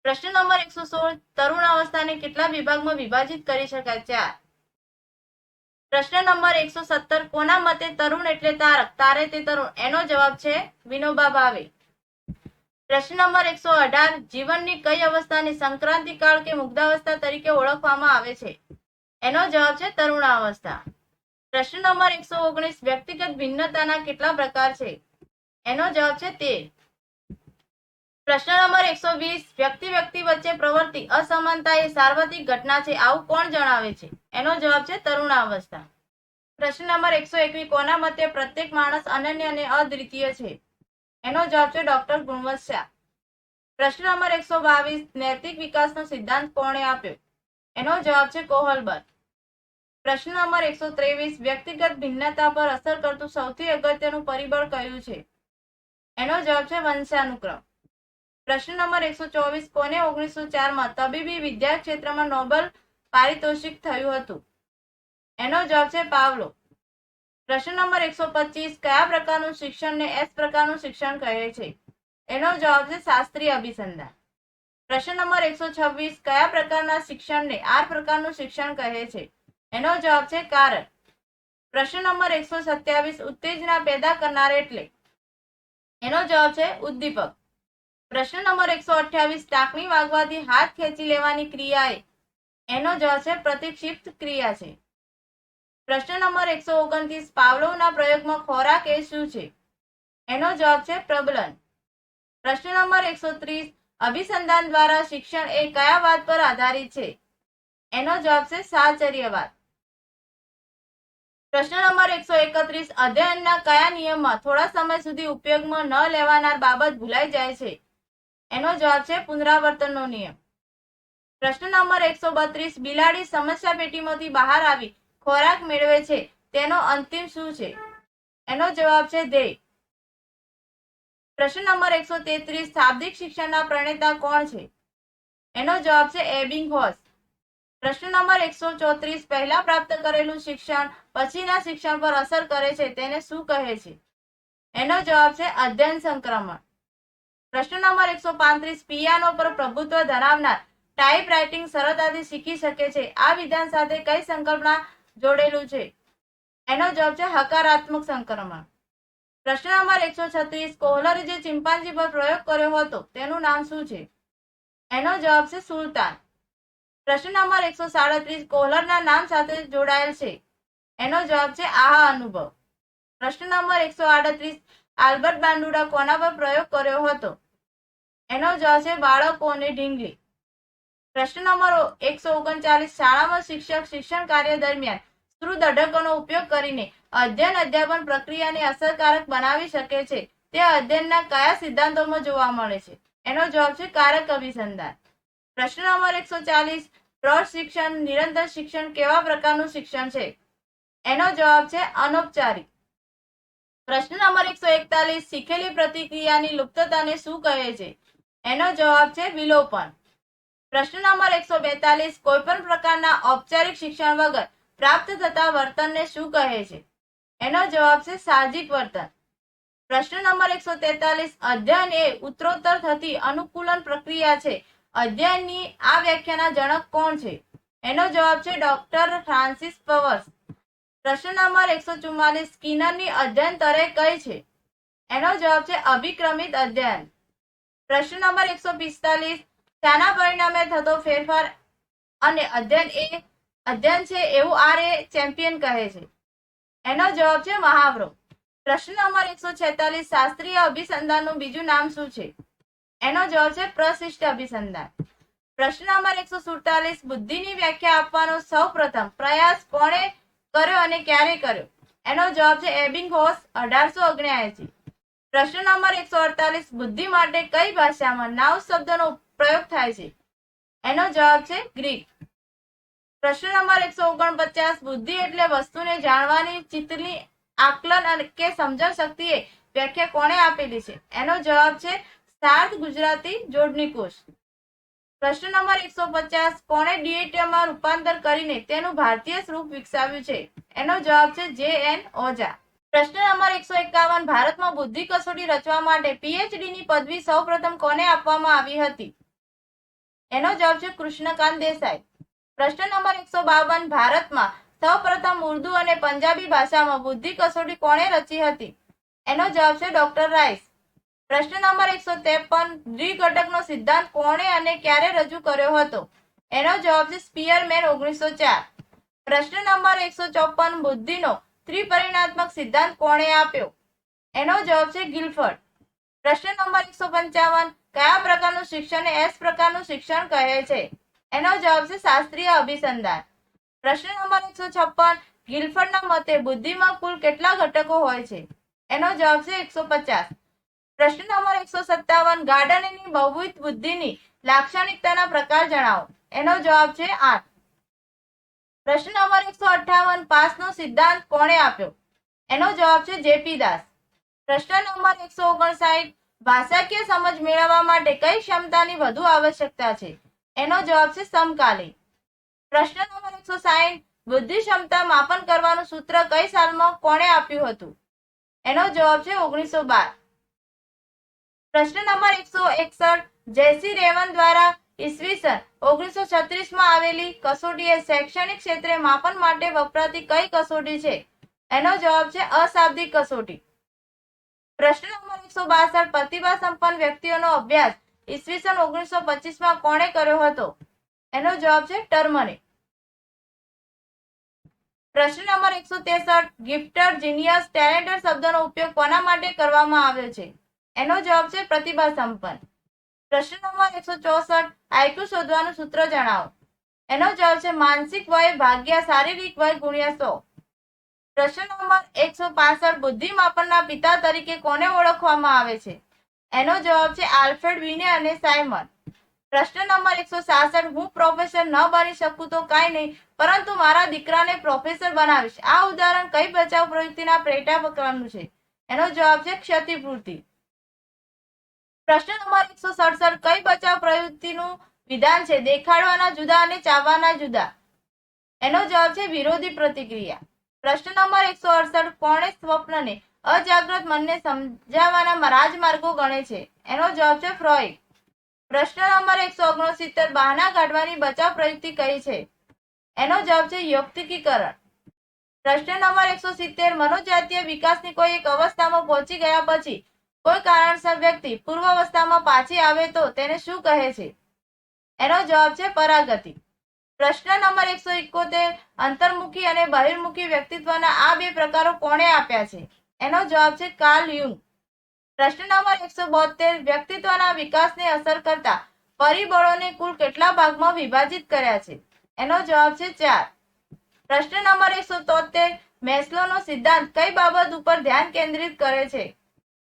પ્રશ્ન નંબર 116, તરુણાવસ્થાને કેટલા વિભાગમાં વિભાજિત કરી શકાય? 4. પ્રશ્ન નંબર 117, કોના મતે તરુણ એટલે તારક, તારે તે તરુણ? એનો જવાબ છે વિનોબા ભાવે. પ્રશ્ન નંબર 118, જીવનની કઈ અવસ્થાને સંક્રાંતિકાળ કે મુગ્ધાવસ્થા તરીકે ઓળખવામાં આવે છે? એનો જવાબ છે તરુણાવસ્થા. પ્રશ્ન નંબર 119, વ્યક્તિગત ભિન્નતાના કેટલા પ્રકાર છે? એનો જવાબ છે 13. પ્રશ્ન નંબર 120, વ્યક્તિ વચ્ચે પ્રવર્તી અસમાનતા એ સાર્વત્રિક ઘટના છે આવું કોણ જણાવે છે? એનો જવાબ છે તરુણાવસ્થા. પ્રશ્ન નંબર 121, કોના મતે પ્રત્યેક માણસ અનન્ય અને અદ્વિતીય છે? એનો જવાબ છે ડોક્ટર ગુણવંત શાહ. પ્રશ્ન નંબર 122, નૈતિક વિકાસનો સિદ્ધાંત કોણે આપ્યો? એનો જવાબ છે કોહલબર્ગ. પ્રશ્ન નંબર 123, વ્યક્તિગત ભિન્નતા પર અસર કરતું સૌથી અગત્યનું પરિબળ કયું છે? એનો જવાબ છે વંશાનુક્રમ. પ્રશ્ન નંબર 124, કોને 1904માં તબીબી વિદ્યા ક્ષેત્રમાં નોબેલ પારિતોષિક થયું હતું? એનો જવાબ છે પાવલો. પ્રશ્ન નંબર 125, કયા પ્રકારનું શિક્ષણને એસ પ્રકારનું શિક્ષણ કહે છે? એનો જવાબ છે શાસ્ત્રીય અભિસંધાન. પ્રશ્ન નંબર 126, કયા પ્રકારના શિક્ષણને આર પ્રકારનું શિક્ષણ કહે છે? એનો જવાબ છે કારક. પ્રશ્ન નંબર 127 ઉત્તેજના પેદા કરનાર એટલે? એનો જવાબ છે ઉદ્દીપક. પ્રશ્ન નંબર 128 ટાંકણી વાગવાથી હાથ ખેંચી લેવાની ક્રિયા એ? એનો જવાબ છે પ્રતિક્ષિપ્ત ક્રિયા છે. પ્રશ્ન નંબર 129 પાવલોવના પ્રયોગમાં ખોરાક એ શું છે? એનો જવાબ છે પ્રબલન. પ્રશ્ન નંબર 130 અભિસંધાન દ્વારા શિક્ષણ એ કયા વાત પર આધારિત છે? એનો જવાબ છે સાહચર્યવાદ. પ્રશ્ન નંબર 131 અધ્યયનના કયા નિયમમાં થોડા સમય સુધી ઉપયોગમાં ન લેવાનાર બાબત ભૂલાઈ જાય છે? એનો જવાબ છે પુનરાવર્તનનો નિયમ. પ્રશ્ન નંબર 132 બિલાડી સમસ્યા પેટીમાંથી બહાર આવી ખોરાક મેળવે છે તેનો અંતિમ શું છે? એનો જવાબ છે ધ્યેય. પ્રશ્ન નંબર 133 શાબ્દિક શિક્ષણના પ્રણેતા કોણ છે? એનો જવાબ છે એબિંગહોસ. પ્રશ્ન નંબર 134 પહેલા પ્રાપ્ત કરેલું શિક્ષણ પછીના શિક્ષણ પર અસર કરે છે તેને શું કહે છે? એનો જવાબ છે અધ્યયન સંક્રમણ. પ્રશ્ન નંબર 135 પિયાનો પર પ્રભુત્વ ધરાવનાર ટાઈપ રાઇટિંગ સરળતાથી શીખી શકે છે આ વિધાન સાથે કઈ સંકલ્પના જોડેલું છે? એનો જવાબ છે હકારાત્મક સંક્રમણ. પ્રશ્ન નંબર 136 કોહલરે જે ચિમ્પાન્જી પર પ્રયોગ કર્યો હતો તેનું નામ શું છે? એનો જવાબ છે સુલતાન. પ્રશ્ન નંબર 137 કોહલરના નામ સાથે જોડાયેલ છે? એનો જવાબ છે આહા અનુભવ. પ્રશ્ન નંબર 138 આલ્બર્ટ બાંડુડા કોના પર પ્રયોગ કર્યો હતો? એનો જવાબ છે બાળકો અને ઢીંગલી. પ્રશ્ન નંબર 139 શાળામાં શિક્ષક શિક્ષણ કાર્ય દરમિયાન શ્રુત અઢકોનો ઉપયોગ કરીને અધ્યયન અધ્યાપન પ્રક્રિયાને અસરકારક બનાવી શકે છે તે અધ્યયનના કયા સિદ્ધાંતોમાં જોવા મળે છે? એનો જવાબ છે કારક અભિસંધાન. પ્રશ્ન નંબર 140 પ્રૌઢ શિક્ષણ નિરંતર શિક્ષણ કેવા પ્રકારનું શિક્ષણ છે? એનો જવાબ છે અનૌપચારિક. પ્રશ્ન નંબર 141 શીખેલી પ્રતિક્રિયાની લુપ્તતાને શું કહે છે? એનો જવાબ છે વિલોપન. પ્રશ્ન નંબર 142 કોઈપણ પ્રકારના ઔપચારિક શિક્ષણ વગર પ્રાપ્ત થતા વર્તનને શું કહે છે? એનો જવાબ છે સાહજિક વર્તન. પ્રશ્ન નંબર 143 અધ્યયન એ ઉત્તરોત્તર થતી અનુકૂલન પ્રક્રિયા છે અધ્યયનની આ વ્યાખ્યાના જનક કોણ છે? એનો જવાબ છે ડોક્ટર ફ્રાન્સિસ પવર્સ. પ્રશ્ન નંબર 144 સ્કિનરની અધ્યયન તરે કઈ છે? એનો જવાબ છે અભિક્રમિત અધ્યયન. પ્રશ્ન નંબર 145 શાના પરિણામે થતો ફેરફાર અને અધ્યયન છે એવું આર એ ચેમ્પિયન કહે છે? એનો જવાબ છે મહાવરો. પ્રશ્ન નંબર 146 શાસ્ત્રીય અભિસંધાનનું બીજું નામ શું છે? એનો જવાબ છે પ્રશિષ્ટ અભિસંધાન. પ્રશ્ન નંબર 147 બુદ્ધિની વ્યાખ્યા આપવાનો સૌ પ્રથમ પ્રયાસ કોણે કર્યો અને ક્યારે કર્યો? એનો જવાબ છે એબિંગહોસ 1879. પ્રશ્ન નંબર 148 બુદ્ધિ માટે કઈ ભાષામાં નાઉસ શબ્દનો પ્રયોગ થાય છે? એનો જવાબ છે ગ્રીક. પ્રશ્ન નંબર 149 બુદ્ધિ એટલે વસ્તુને જાણવાની ચિત્તની આકલન કે સમજણ શક્તિએ વ્યાખ્યા કોણે આપેલી છે? એનો જવાબ છે સાર્થ ગુજરાતી જોડણીકોશ. પ્રશ્ન નંબર 150 કોણે ડિએટમાં રૂપાંતર કરીને તેનું ભારતીય સ્વરૂપ વિકસાવ્યું છે? એનો જવાબ છે જે.એન. ઓઝા. પ્રશ્ન નંબર 151 ભારતમાં બુદ્ધિ કસોટી રચવા માટે પીએચડી ની પદવી સૌપ્રથમ કોને આપવામાં આવી હતી? એનો જવાબ છે કૃષ્ણકાંત દેસાઈ. પ્રશ્ન નંબર 152 ભારતમાં સૌપ્રથમ ઉર્દુ અને પંજાબી ભાષામાં બુદ્ધિ કસોટી કોણે રચી હતી? એનો જવાબ છે ડોક્ટર રાઈસ. પ્રશ્ન નંબર 153 દ્વિઘટકનો સિદ્ધાંત કોણે અને ક્યારે રજૂ કર્યો હતો? એનો જવાબ છે સ્પીયરમેન 1904. પ્રશ્ન નંબર 154 બુદ્ધિનો ત્રિપરિમાણાત્મક સિદ્ધાંત કોણે આપ્યો? એનો જવાબ છે ગિલફર્ડ. પ્રશ્ન નંબર 155 કયા પ્રકારનું શિક્ષણને એસ પ્રકારનું શિક્ષણ કહે છે? એનો જવાબ છે શાસ્ત્રીય અભિસંધાન. પ્રશ્ન નંબર 156 ગિલફર્ડના મતે બુદ્ધિમાં કુલ કેટલા ઘટકો હોય છે? એનો જવાબ છે 150. પ્રશ્ન નંબર 157 ગાર્ડનરની બહુવિધ બુદ્ધિની લાક્ષણિકતાના પ્રકાર જણાવો. એનો જવાબ છે 8. પ્રશ્ન નંબર 158 પાસનો સિદ્ધાંત કોણે આપ્યો? એનો જવાબ છે જેપી દાસ. પ્રશ્ન નંબર 159 ભાષાકીય સમજ મેળવવા માટે કઈ ક્ષમતાની વધુ આવશ્યકતા છે? એનો જવાબ છે સમકાલીન. પ્રશ્ન નંબર 160 બુદ્ધિ ક્ષમતા માપન કરવાનું સૂત્ર કઈ સાલમાં કોણે આપ્યું હતું? એનો જવાબ છે 1912. પ્રશ્ન નંબર 161 જેસી રેવન દ્વારા ઈસવીસન 1936 માં આવેલી કસોટી એ શૈક્ષણિક ક્ષેત્રે માપન માટે વપરાતી કઈ કસોટી છે? એનો જવાબ છે અશાબ્દિક કસોટી. પ્રશ્ન નંબર 162 પ્રતિભા સંપન્ન વ્યક્તિઓનો અભ્યાસ ઈસવીસન 1925 કોણે કર્યો હતો? એનો જવાબ છે ટર્મને. પ્રશ્ન નંબર 163 ગિફ્ટર, જીનિયસ, ટેલેન્ટેડ શબ્દનો ઉપયોગ કોના માટે કરવામાં આવ્યો છે? એનો જવાબ છે પ્રતિભા સંપન્ન. પ્રશ્ન નંબર 164 આઈક્યુ શોધવાનું સૂત્ર જણાવો. એનો જવાબ છે માનસિક વય ભાગ્યા શારીરિક વય ગુણ્યા 100. પ્રશ્ન નંબર 165 બુદ્ધિ માપનના પિતા તરીકે કોને ઓળખવામાં આવે છે? એનો જવાબ છે આલ્ફ્રેડ વિને અને સાયમન. પ્રશ્ન નંબર 166 હું પ્રોફેસર ન બની શકું તો કાંઈ નહીં, પરંતુ મારા દીકરાને પ્રોફેસર બનાવીશ. આ ઉદાહરણ કઈ બચાવ પ્રવૃત્તિના પેટા પ્રકારનું છે? એનો જવાબ છે ક્ષતિપૂર્તિ. પ્રશ્ન નંબર 167 કઈ બચાવ પ્રવૃત્તિનું વિધાન છે? દેખાડવાના જુદા અને ચાવવાના જુદા. એનો જવાબ છે વિરોધી પ્રતિક્રિયા. પ્રશ્ન નંબર 168 કોણે સ્વપ્નને અજાગ્રત મનને સમજાવવાના રાજમાર્ગો ગણે છે? એનો જવાબ છે ફ્રોઈડ. પ્રશ્ન નંબર 169 બહાના કાઢવાની બચાવ પ્રવૃત્તિ કઈ છે? એનો જવાબ છે યૌક્તિકીકરણ. પ્રશ્ન નંબર 170 મનોજાતીય વિકાસની કોઈ એક અવસ્થામાં પહોંચી ગયા પછી કોઈ કારણસર વ્યક્તિ પૂર્વાવસ્થામાં પાછી આવે તો તેને શું કહે છે? એનો જવાબ છે પરાગતિ. પ્રશ્ન નંબર 171 અંતર્મુખી અને બહિર્મુખી વ્યક્તિત્વના આ બે પ્રકારો કોણે આપ્યા છે? એનો જવાબ છે કાર્લ યુંગ. પ્રશ્ન નંબર 172 વ્યક્તિત્વના વિકાસને અસર કરતા પરિબળોને કુલ કેટલા ભાગમાં વિભાજિત કર્યા છે? એનો જવાબ છે 4. પ્રશ્ન નંબર 173 મેસ્લોનો સિદ્ધાંત કઈ બાબત ઉપર ધ્યાન કેન્દ્રિત કરે છે?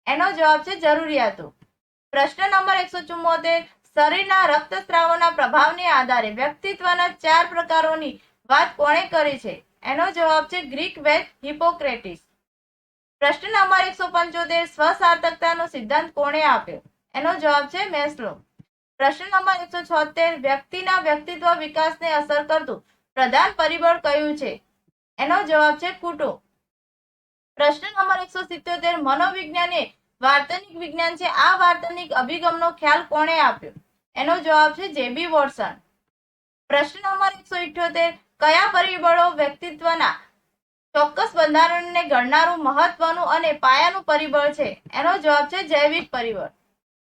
એનો જવાબ છે જરૂરિયાતો. પ્રશ્ન નંબર 174 શરીરના રક્તસ્રાવોના પ્રભાવને આધારે વ્યક્તિત્વના 4 પ્રકારોની વાત કોણે કરી છે? એનો જવાબ છે ગ્રીક વૈદ હિપોક્રેટિસ. પ્રશ્ન નંબર 175 સ્વસાર્થકતાનો સિદ્ધાંત કોણે આપ્યો? એનો જવાબ છે મેસ્લો. પ્રશ્ન નંબર 176 વ્યક્તિના વ્યક્તિત્વ વિકાસને અસર કરતું પ્રધાન પરિબળ કયું છે? એનો જવાબ છે કુટુંબ. પ્રશ્ન નંબર 177 મનોવિજ્ઞાન એ વાર્તનિક વિજ્ઞાન છે. આ વાર્તનિક અભિગમનો ખ્યાલ કોણે આપ્યો? એનો જવાબ છે જેબી વોટસન. પ્રશ્ન નંબર 178 કયા પરિબળો વ્યક્તિત્વના ચોક્કસ બંધારણને ઘડનારું મહત્વનું અને પાયાનું પરિબળ છે? એનો જવાબ છે જૈવિક પરિબળ.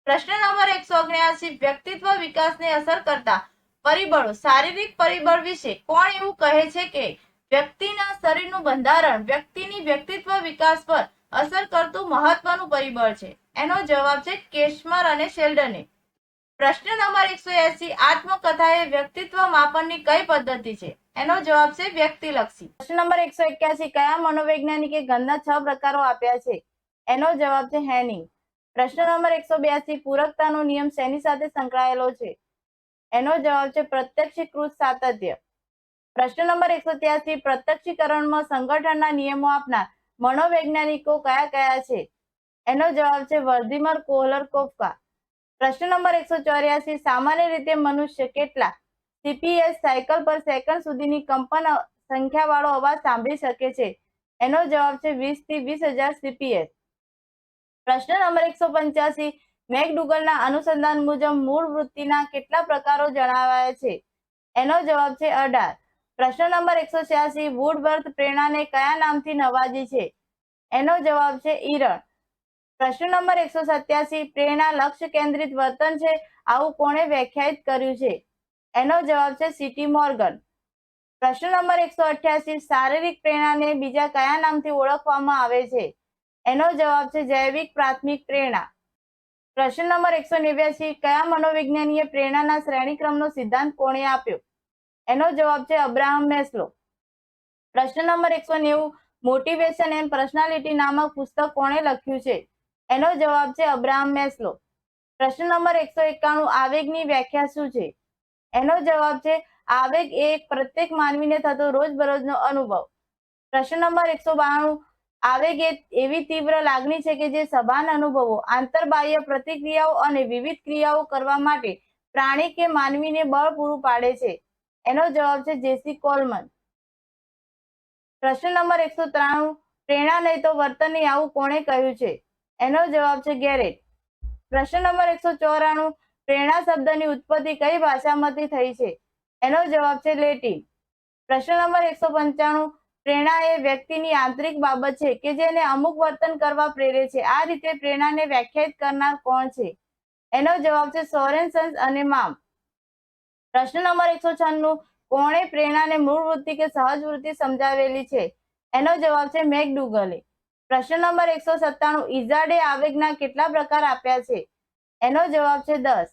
પ્રશ્ન નંબર 179 વ્યક્તિત્વ વિકાસને અસર કરતા પરિબળો શારીરિક પરિબળ વિશે કોણ એવું કહે છે કે વ્યક્તિના શરીરનું બંધારણ વ્યક્તિની વ્યક્તિત્વ વિકાસ પર અસર કરતું મહત્વનું પરિબળ છે? એનો જવાબ છે કેશમર અને શેલ્ડને. પ્રશ્ન નંબર 180 આત્મકથા એ વ્યક્તિત્વ માપનની કઈ પદ્ધતિ છે? એનો જવાબ છે વ્યક્તિલક્ષી. પ્રશ્ન નંબર 181 કયા મનોવૈજ્ઞાનિકે ગંધના 6 પ્રકારો આપ્યા છે? એનો જવાબ છે હેનિંગ. પ્રશ્ન નંબર 182 પૂરકતાનો નિયમ શેની સાથે સંકળાયેલો છે? એનો જવાબ છે પ્રત્યક્ષીકૃત સાતત્ય. પ્રશ્ન નંબર 183 પ્રત્યક્ષીકરણમાં સંગઠનના નિયમો આપનાર મનોવૈજ્ઞાનિકો કયા કયા છે? એનો જવાબ છે વર્ધીમર, કોહલર, કોફકા. પ્રશ્ન નંબર 184 સામાન્ય રીતે મનુષ્ય કેટલા CPS સાયકલ પર સેકન્ડ સુધીની કંપન સંખ્યા વાળો અવાજ સાંભળી શકે છે? એનો જવાબ છે 20 થી 20,000 CPS. પ્રશ્ન નંબર 185 મેકડુગલના અનુસંધાન મુજબ મૂળ વૃત્તિના કેટલા પ્રકારો જણાવાયા છે? એનો જવાબ છે 18. પ્રશ્ન નંબર 186 વુડવર્થ પ્રેરણાને કયા નામથી નવાજી છે? એનો જવાબ છે ઈરણ. પ્રશ્ન નંબર 187 પ્રેરણા લક્ષ્ય કેન્દ્રિત વર્તન છે આવું કોણે વ્યાખ્યાયિત કર્યું છે? એનો જવાબ છે સીટી મોર્ગન. પ્રશ્ન નંબર 188 શારીરિક પ્રેરણાને બીજા કયા નામથી ઓળખવામાં આવે છે? એનો જવાબ છે જૈવિક પ્રાથમિક પ્રેરણા. પ્રશ્ન નંબર 189 કયા મનોવિજ્ઞાનીએ પ્રેરણાના શ્રેણીક્રમનો સિદ્ધાંત કોણે આપ્યો? એનો જવાબ છે અબ્રાહમ મેસ્લો. પ્રશ્ન નંબર 190 મોટિવેશન એન્ડ પર્સનાલિટી નામક પુસ્તક કોણે લખ્યું છે? એનો જવાબ છે અબ્રાહમ મેસ્લો. પ્રશ્ન નંબર 191 આવેગની વ્યાખ્યા શું છે? એનો જવાબ છે આવેગ એ પ્રત્યેક માનવીને થતો રોજબરોજનો અનુભવ. પ્રશ્ન નંબર 192 આવેગ એ એવી તીવ્ર લાગણી છે કે જે સભાન અનુભવો આંતરબાહ્ય પ્રતિક્રિયાઓ અને વિવિધ ક્રિયાઓ કરવા માટે પ્રાણી કે માનવીને બળ પૂરું પાડે છે? એનો જવાબ છે જેસી કોલમન. પ્રશ્ન નંબર 193 પ્રેરણા નહીં તો વર્તન નહીં આવું કોણે કહ્યું છે? એનો જવાબ છે ગેરેટ. પ્રશ્ન નંબર 194 પ્રેરણા શબ્દની ઉત્પત્તિ કઈ ભાષામાંથી થઈ છે? એનો જવાબ છે લેટિન. પ્રશ્ન નંબર 195 પ્રેરણા એ વ્યક્તિની આંતરિક બાબત છે કે જેને અમુક વર્તન કરવા પ્રેરે છે. આ રીતે પ્રેરણાને વ્યાખ્યાયિત કરનાર કોણ છે? એનો જવાબ છે સોરેનસન અને મામ. પ્રશ્ન નંબર 196, કોણે પ્રેરણાને મૂળ વૃત્તિ કે સહજ વૃત્તિ સમજાવેલી છે? એનો જવાબ છે મેકડુગલે. પ્રશ્ન નંબર 197, ઇઝાર્ડે આવેગના કેટલા પ્રકાર આપ્યા છે? એનો જવાબ છે 10.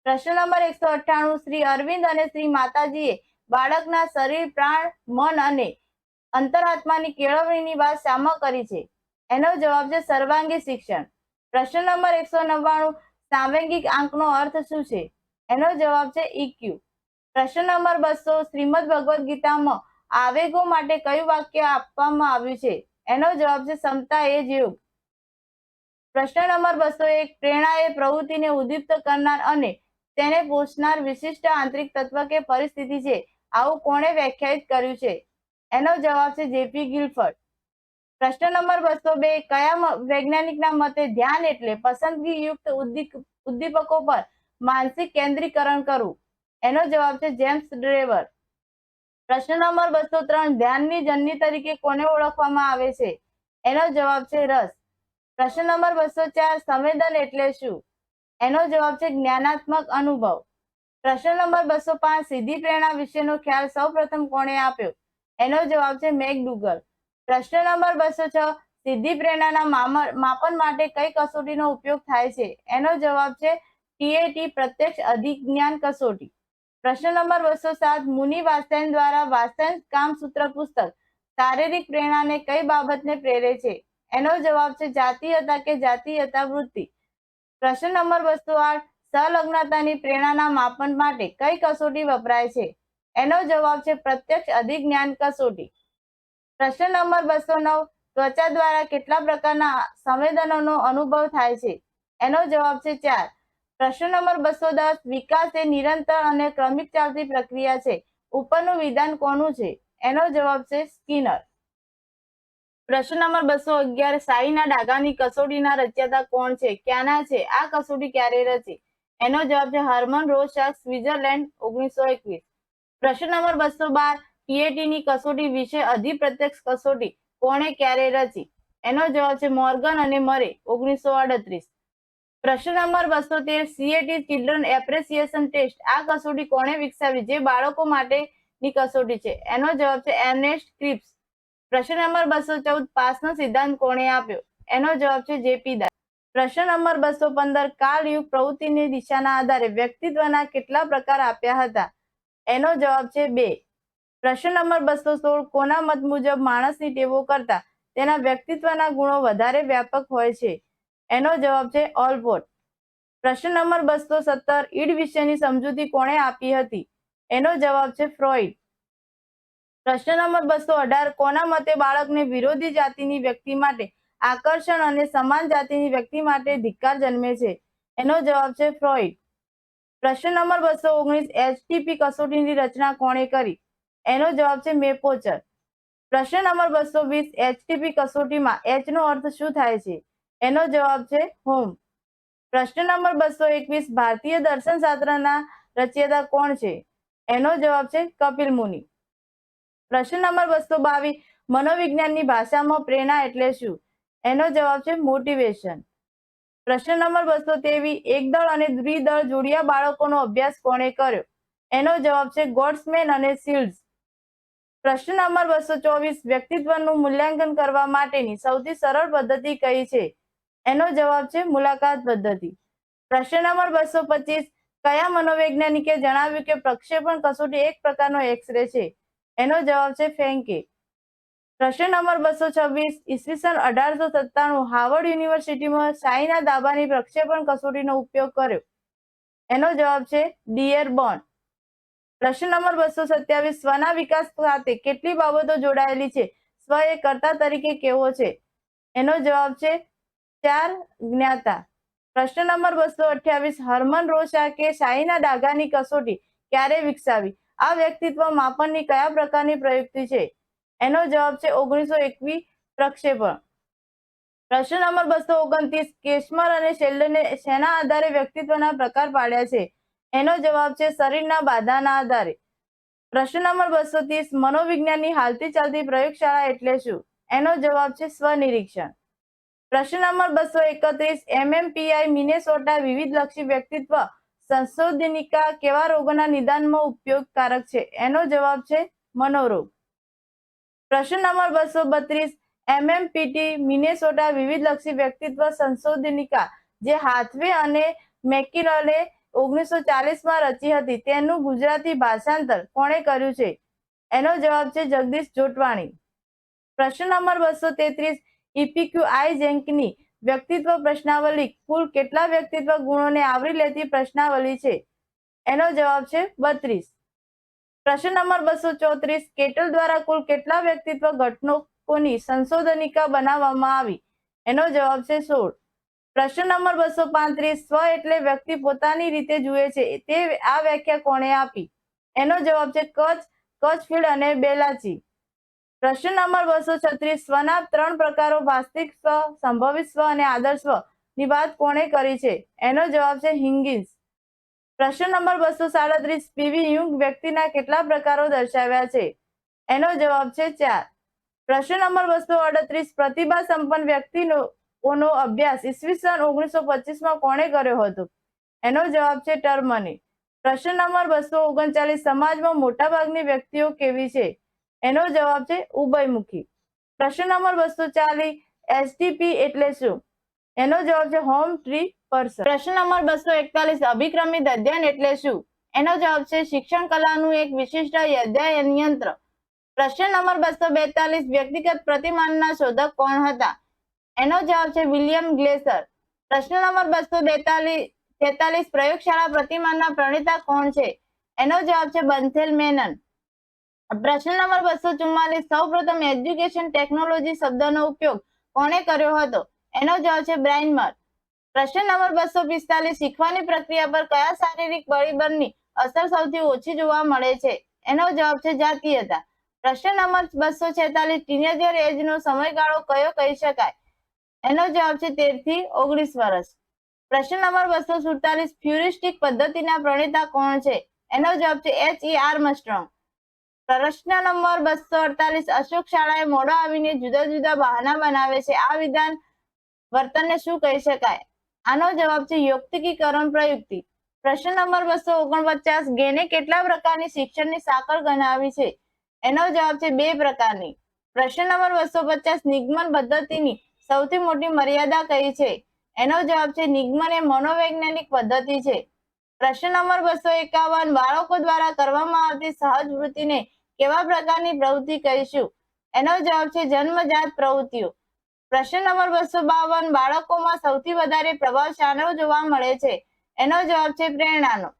પ્રશ્ન નંબર 198, શ્રી અરવિંદ અને શ્રી માતાજીએ બાળકના શરીર, પ્રાણ, મન અને અંતરાત્માની કેળવણીની વાત શામાં કરી છે? એનો જવાબ છે સર્વાંગી શિક્ષણ. પ્રશ્ન નંબર 199, સાંવેગિક આંકનો અર્થ શું છે? એનો જવાબ છે ઇક્યુ. પ્રશ્ન નંબર 200, શ્રીમદ ભગવદ્ ગીતામાં આવેગો માટે કયું વાક્ય આપવામાં આવ્યું છે? એનો જવાબ છે સમતા એ જ યોગ. પ્રશ્ન નંબર 201, પ્રેરણા એ પ્રવૃત્તિને ઉદ્દીપ્ત કરનાર અને તેને પોષનાર વિશિષ્ટ આંતરિક તત્વ કે પરિસ્થિતિ છે. આવું કોણે વ્યાખ્યાયિત કર્યું છે? એનો જવાબ છે જેપી ગિલફર્ડ. પ્રશ્ન નંબર 202, કયા વૈજ્ઞાનિકના મતે ધ્યાન એટલે પસંદગીયુક્ત ઉદ્દીપકો પર માનસિક કેન્દ્રીકરણ કરવું? એનો જવાબ છે જેમ્સ ડ્રેવર. પ્રશ્ન નંબર 203, ધ્યાનની જનની તરીકે કોને ઓળખવામાં આવે છે? એનો જવાબ છે રસ. પ્રશ્ન નંબર 204, સંવેદન એટલે શું? એનો જવાબ છે જ્ઞાનાત્મક અનુભવ. પ્રશ્ન નંબર 205, સીધી પ્રેરણા વિશેનો ખ્યાલ સૌપ્રથમ કોણે આપ્યો? એનો જવાબ છે મેકડુગલ. પ્રશ્ન નંબર 206, સીધી પ્રેરણાના માપન માટે કઈ કસોટીનો ઉપયોગ થાય છે? એનો જવાબ છે ટીએટી, પ્રત્યક્ષ અધિજ્ઞાન કસોટી. પ્રશ્ન નંબર 207, મુનિ વાત્સ્યાયન દ્વારા વાત્સ્યાયન કામસૂત્ર પુસ્તક શારીરિક પ્રેરણાને કઈ બાબતને પ્રેરે છે? એનો જવાબ છે જાતીયતા કે જાતીયતા વૃત્તિ. પ્રશ્ન નંબર 208, સંલગ્નતાની પ્રેરણાના માપન માટે કઈ કસોટી વપરાય છે? એનો જવાબ છે પ્રત્યક્ષ અધિજ્ઞાન કસોટી. પ્રશ્ન નંબર 209, ત્વચા દ્વારા કેટલા પ્રકારના સંવેદનોનો અનુભવ થાય છે? એનો જવાબ છે 4. પ્રશ્ન નંબર 210, વિકાસ એ નિરંતર અને ક્રમિક ચાલતી પ્રક્રિયા છે. ઉપરનું વિધાન કોનું છે? એનો જવાબ છે સ્કિનર. પ્રશ્ન નંબર 211, શાહીના ડાઘાની કસોટીના રચયિતા કોણ છે? ક્યાંના છે? આ કસોટી ક્યારે રચી? એનો જવાબ છે હર્મન રોસાક, સ્વિટ્ઝરલેન્ડ, 1921. પ્રશ્ન નંબર 212, ટીએટીની કસોટી વિશે અધિપ્રત્યક્ષ કસોટી કોણે ક્યારે રચી? એનો જવાબ છે મોર્ગન અને મરે, 1938. પ્રશ્ન નંબર 213, સીએટી ચિલ્ડ્રન એપ્રેસિએશન ટેસ્ટ આ કસોટી કોણે વિકસાવી જે બાળકો માટેની કસોટી છે? એનો જવાબ છે એર્નેસ્ટ ક્રિપ્સ. પ્રશ્ન નંબર 214, પાસનો સિદ્ધાંત કોણે આપ્યો? એનો જવાબ છે જેપી દાસ. પ્રશ્ન નંબર 215, કાળયુગ પ્રવૃત્તિની દિશાના આધારે વ્યક્તિત્વના કેટલા પ્રકાર આપ્યા હતા? એનો જવાબ છે 2. પ્રશ્ન નંબર 216, કોના મત મુજબ માણસની ટેવો કરતા તેના વ્યક્તિત્વના ગુણો વધારે વ્યાપક હોય છે? એનો જવાબ છે ઓલપોર્ટ. પ્રશ્ન નંબર 217, ઈડ વિશેની સમજૂતી કોણે આપી હતી? એનો જવાબ છે ફ્રોઈડ. પ્રશ્ન નંબર 218, કોના મતે બાળકને વિરોધી જાતિની વ્યક્તિ માટે આકર્ષણ અને સમાન જાતિની વ્યક્તિ માટે ધિક્કાર જન્મે છે? એનો જવાબ છે ફ્રોઈડ. પ્રશ્ન નંબર 219, એચટીપી કસોટીની રચના કોણે કરી? એનો જવાબ છે મેપોચર. પ્રશ્ન નંબર 220, એચટીપી કસોટીમાં એચ નો અર્થ શું થાય છે? એનો જવાબ છે હોમ. પ્રશ્ન નંબર 221, ભારતીય દર્શનશાસ્ત્રના રચયિતા કોણ છે? એનો જવાબ છે કપિલ મુનિ. પ્રશ્ન નંબર 222, મનોવિજ્ઞાનની ભાષામાં પ્રેરણા એટલે શું? એનો જવાબ છે મોટિવેશન. પ્રશ્ન નંબર 223, એકદળ અને દ્વિદળ જોડિયા બાળકોનો અભ્યાસ કોણે કર્યો? એનો જવાબ છે ગોડ્સમેન અને શિલ્ડ્સ. પ્રશ્ન નંબર 224, વ્યક્તિત્વનું મૂલ્યાંકન કરવા માટેની સૌથી સરળ પદ્ધતિ કઈ છે? એનો જવાબ છે મુલાકાત પદ્ધતિ. પ્રશ્ન નંબર 225, કયા મનોવૈજ્ઞાનિકે જણાવ્યું કે પ્રક્ષેપણ કસોટી એક પ્રકારનો એક્સ-રે છે? એનો જવાબ છે ફેન્કે. પ્રશ્ન નંબર 226, ઈસવીસન 1897 હાર્વર્ડ યુનિવર્સિટીમાં શાહીના દાબાની પ્રક્ષેપણ કસોટીનો ઉપયોગ કર્યો? એનો જવાબ છે ડિયરબોર્ન. પ્રશ્ન નંબર 227, સ્વના વિકાસ સાથે કેટલી બાબતો જોડાયેલી છે? સ્વ એ કર્તા તરીકે કેવો છે? એનો જવાબ છે 4 જ્ઞાતા. પ્રશ્ન નંબર 228, હર્મન રોસાકે શાહીના ડાઘાની કસોટી ક્યારે વિકસાવી? આ વ્યક્તિત્વ માપનની કયા પ્રકારની પ્રયુક્તિ છે? એનો જવાબ છે 1921 પ્રક્ષેપણ. પ્રશ્ન નંબર 229, કેશમર અને શેલ્ડને શેના આધારે વ્યક્તિત્વના પ્રકાર પાડ્યા છે? એનો જવાબ છે શરીરના બાધાના આધારે. પ્રશ્ન નંબર 230 મનોવિજ્ઞાનની હાલતી ચાલતી પ્રયોગશાળા એટલે શું? એનો જવાબ છે સ્વનિરીક્ષણ. પ્રશ્ન નંબર 231 MMPI મિનેસોટા વિવિધલક્ષી વ્યક્તિત્વ સંશોધનિકા કેવા રોગોના નિદાનમાં ઉપયોગકારક છે? એનો જવાબ છે મનોરોગ. પ્રશ્ન નંબર 232 MMPT મિનેસોટા વિવિધલક્ષી વ્યક્તિત્વ સંશોધનિકા જે હાથવે અને મેકિલલે 1940માં રચી હતી તેનું ગુજરાતી ભાષાંતર કોણે કર્યું છે? એનો જવાબ છે જગદીશ જોટવાણી. પ્રશ્ન નંબર 233 EPQI જેન્કની વ્યક્તિત્વ પ્રશ્નાવલી કુલ કેટલા વ્યક્તિત્વ ગુણોને આવરી લેતી પ્રશ્નાવલી છે? એનો જવાબ છે 32. પ્રશ્ન નંબર 234 કેટલ દ્વારા કુલ કેટલા વ્યક્તિત્વ ઘટકોની સંશોધનિકા બનાવવામાં આવી? એનો જવાબ છે 16. પ્રશ્ન નંબર 235 સ્વ એટલે વ્યક્તિ પોતાની રીતે જુએ છે તે આ વ્યાખ્યા કોણે આપી? એનો જવાબ છે કચફિલ્ડ અને બેલાચી. પ્રશ્ન નંબર 236 સ્વના 3 પ્રકારો વાસ્તવિક સ્વ, સંભવિત સ્વ અને આદર્શ સ્વ ની વાત કોણે કરી છે? એનો જવાબ છે હિંગિસ. પ્રશ્ન નંબર 237 પીવી યુંગ વ્યક્તિના કેટલા પ્રકારો દર્શાવ્યા છે? એનો જવાબ છે 4. પ્રશ્ન નંબર 238 પ્રતિભા સંપન્ન વ્યક્તિનો અભ્યાસ ઈસવીસન 1925માં કોણે કર્યો હતો? એનો જવાબ છે ટર્મને. પ્રશ્ન નંબર 239 સમાજમાં મોટાભાગની વ્યક્તિઓ કેવી છે? એનો જવાબ છે ઉભયમુખી. પ્રશ્ન નંબર 240 એસટીપી એટલે શું? એનો જવાબ છે હોમ ટ્રી પર્સન. પ્રશ્ન નંબર 241 અભિક્રમિત અધ્યયન એટલે શું? એનો જવાબ છે શિક્ષણ કલાનું એક વિશિષ્ટ અધ્યયન યંત્ર. પ્રશ્ન નંબર 242 વ્યક્તિગત પ્રતિમાનના શોધક કોણ હતા? એનો જવાબ છે વિલિયમ ગ્લેસર. પ્રશ્ન નંબર 243 પ્રયોગશાળા પ્રતિમાનના પ્રણેતા કોણ છે? એનો જવાબ છે બંથેલ મેનન. પ્રશ્ન નંબર 244 સૌપ્રથમ એજ્યુકેશન ટેકનોલોજી શબ્દનો ઉપયોગ કોણે કર્યો હતો? એનો જવાબ છે બ્રાઇનમર. પ્રશ્ન નંબર 245 શીખવાની પ્રક્રિયા પર કયા શારીરિક પરિબળની અસર સૌથી ઓછી જોવા મળે છે? એનો જવાબ છે જાતીયતા. પ્રશ્ન નંબર 246 ટીનેજર એજનો સમયગાળો કયો કહી શકાય? એનો જવાબ છે 13 થી 19 વર્ષ. પ્રશ્ન નંબર 247 ફ્યુરિસ્ટિક પદ્ધતિના પ્રણેતા કોણ છે? એનો જવાબ છે H.E. આર્મસ્ટ્રોંગ. પ્રશ્ન નંબર 248 અશોક શાળાએ મોડો આવીને જુદા જુદા બહાના બનાવે છે આ વિધાન વર્તનને શું કહી શકાય? આનો જવાબ છે યુક્તિકીકરણ પ્રયુક્તિ. પ્રશ્ન નંબર 249 ગેને કેટલા પ્રકારની શિક્ષણની સાંકળ ગણાવી છે? એનો જવાબ છે 2 પ્રકારની. પ્રશ્ન નંબર 250 નિગમન પદ્ધતિની સૌથી મોટી મર્યાદા કઈ છે? એનો જવાબ છે નિગમન એ મનોવૈજ્ઞાનિક પદ્ધતિ છે. પ્રશ્ન નંબર 251 બાળકો દ્વારા કરવામાં આવતી સહજ વૃત્તિને કેવા પ્રકારની પ્રવૃત્તિ કહીશું? એનો જવાબ છે જન્મજાત પ્રવૃત્તિઓ. પ્રશ્ન નંબર 252 બાળકોમાં સૌથી વધારે પ્રભાવ શાનો જોવા મળે છે? એનો જવાબ છે પ્રેરણાનો.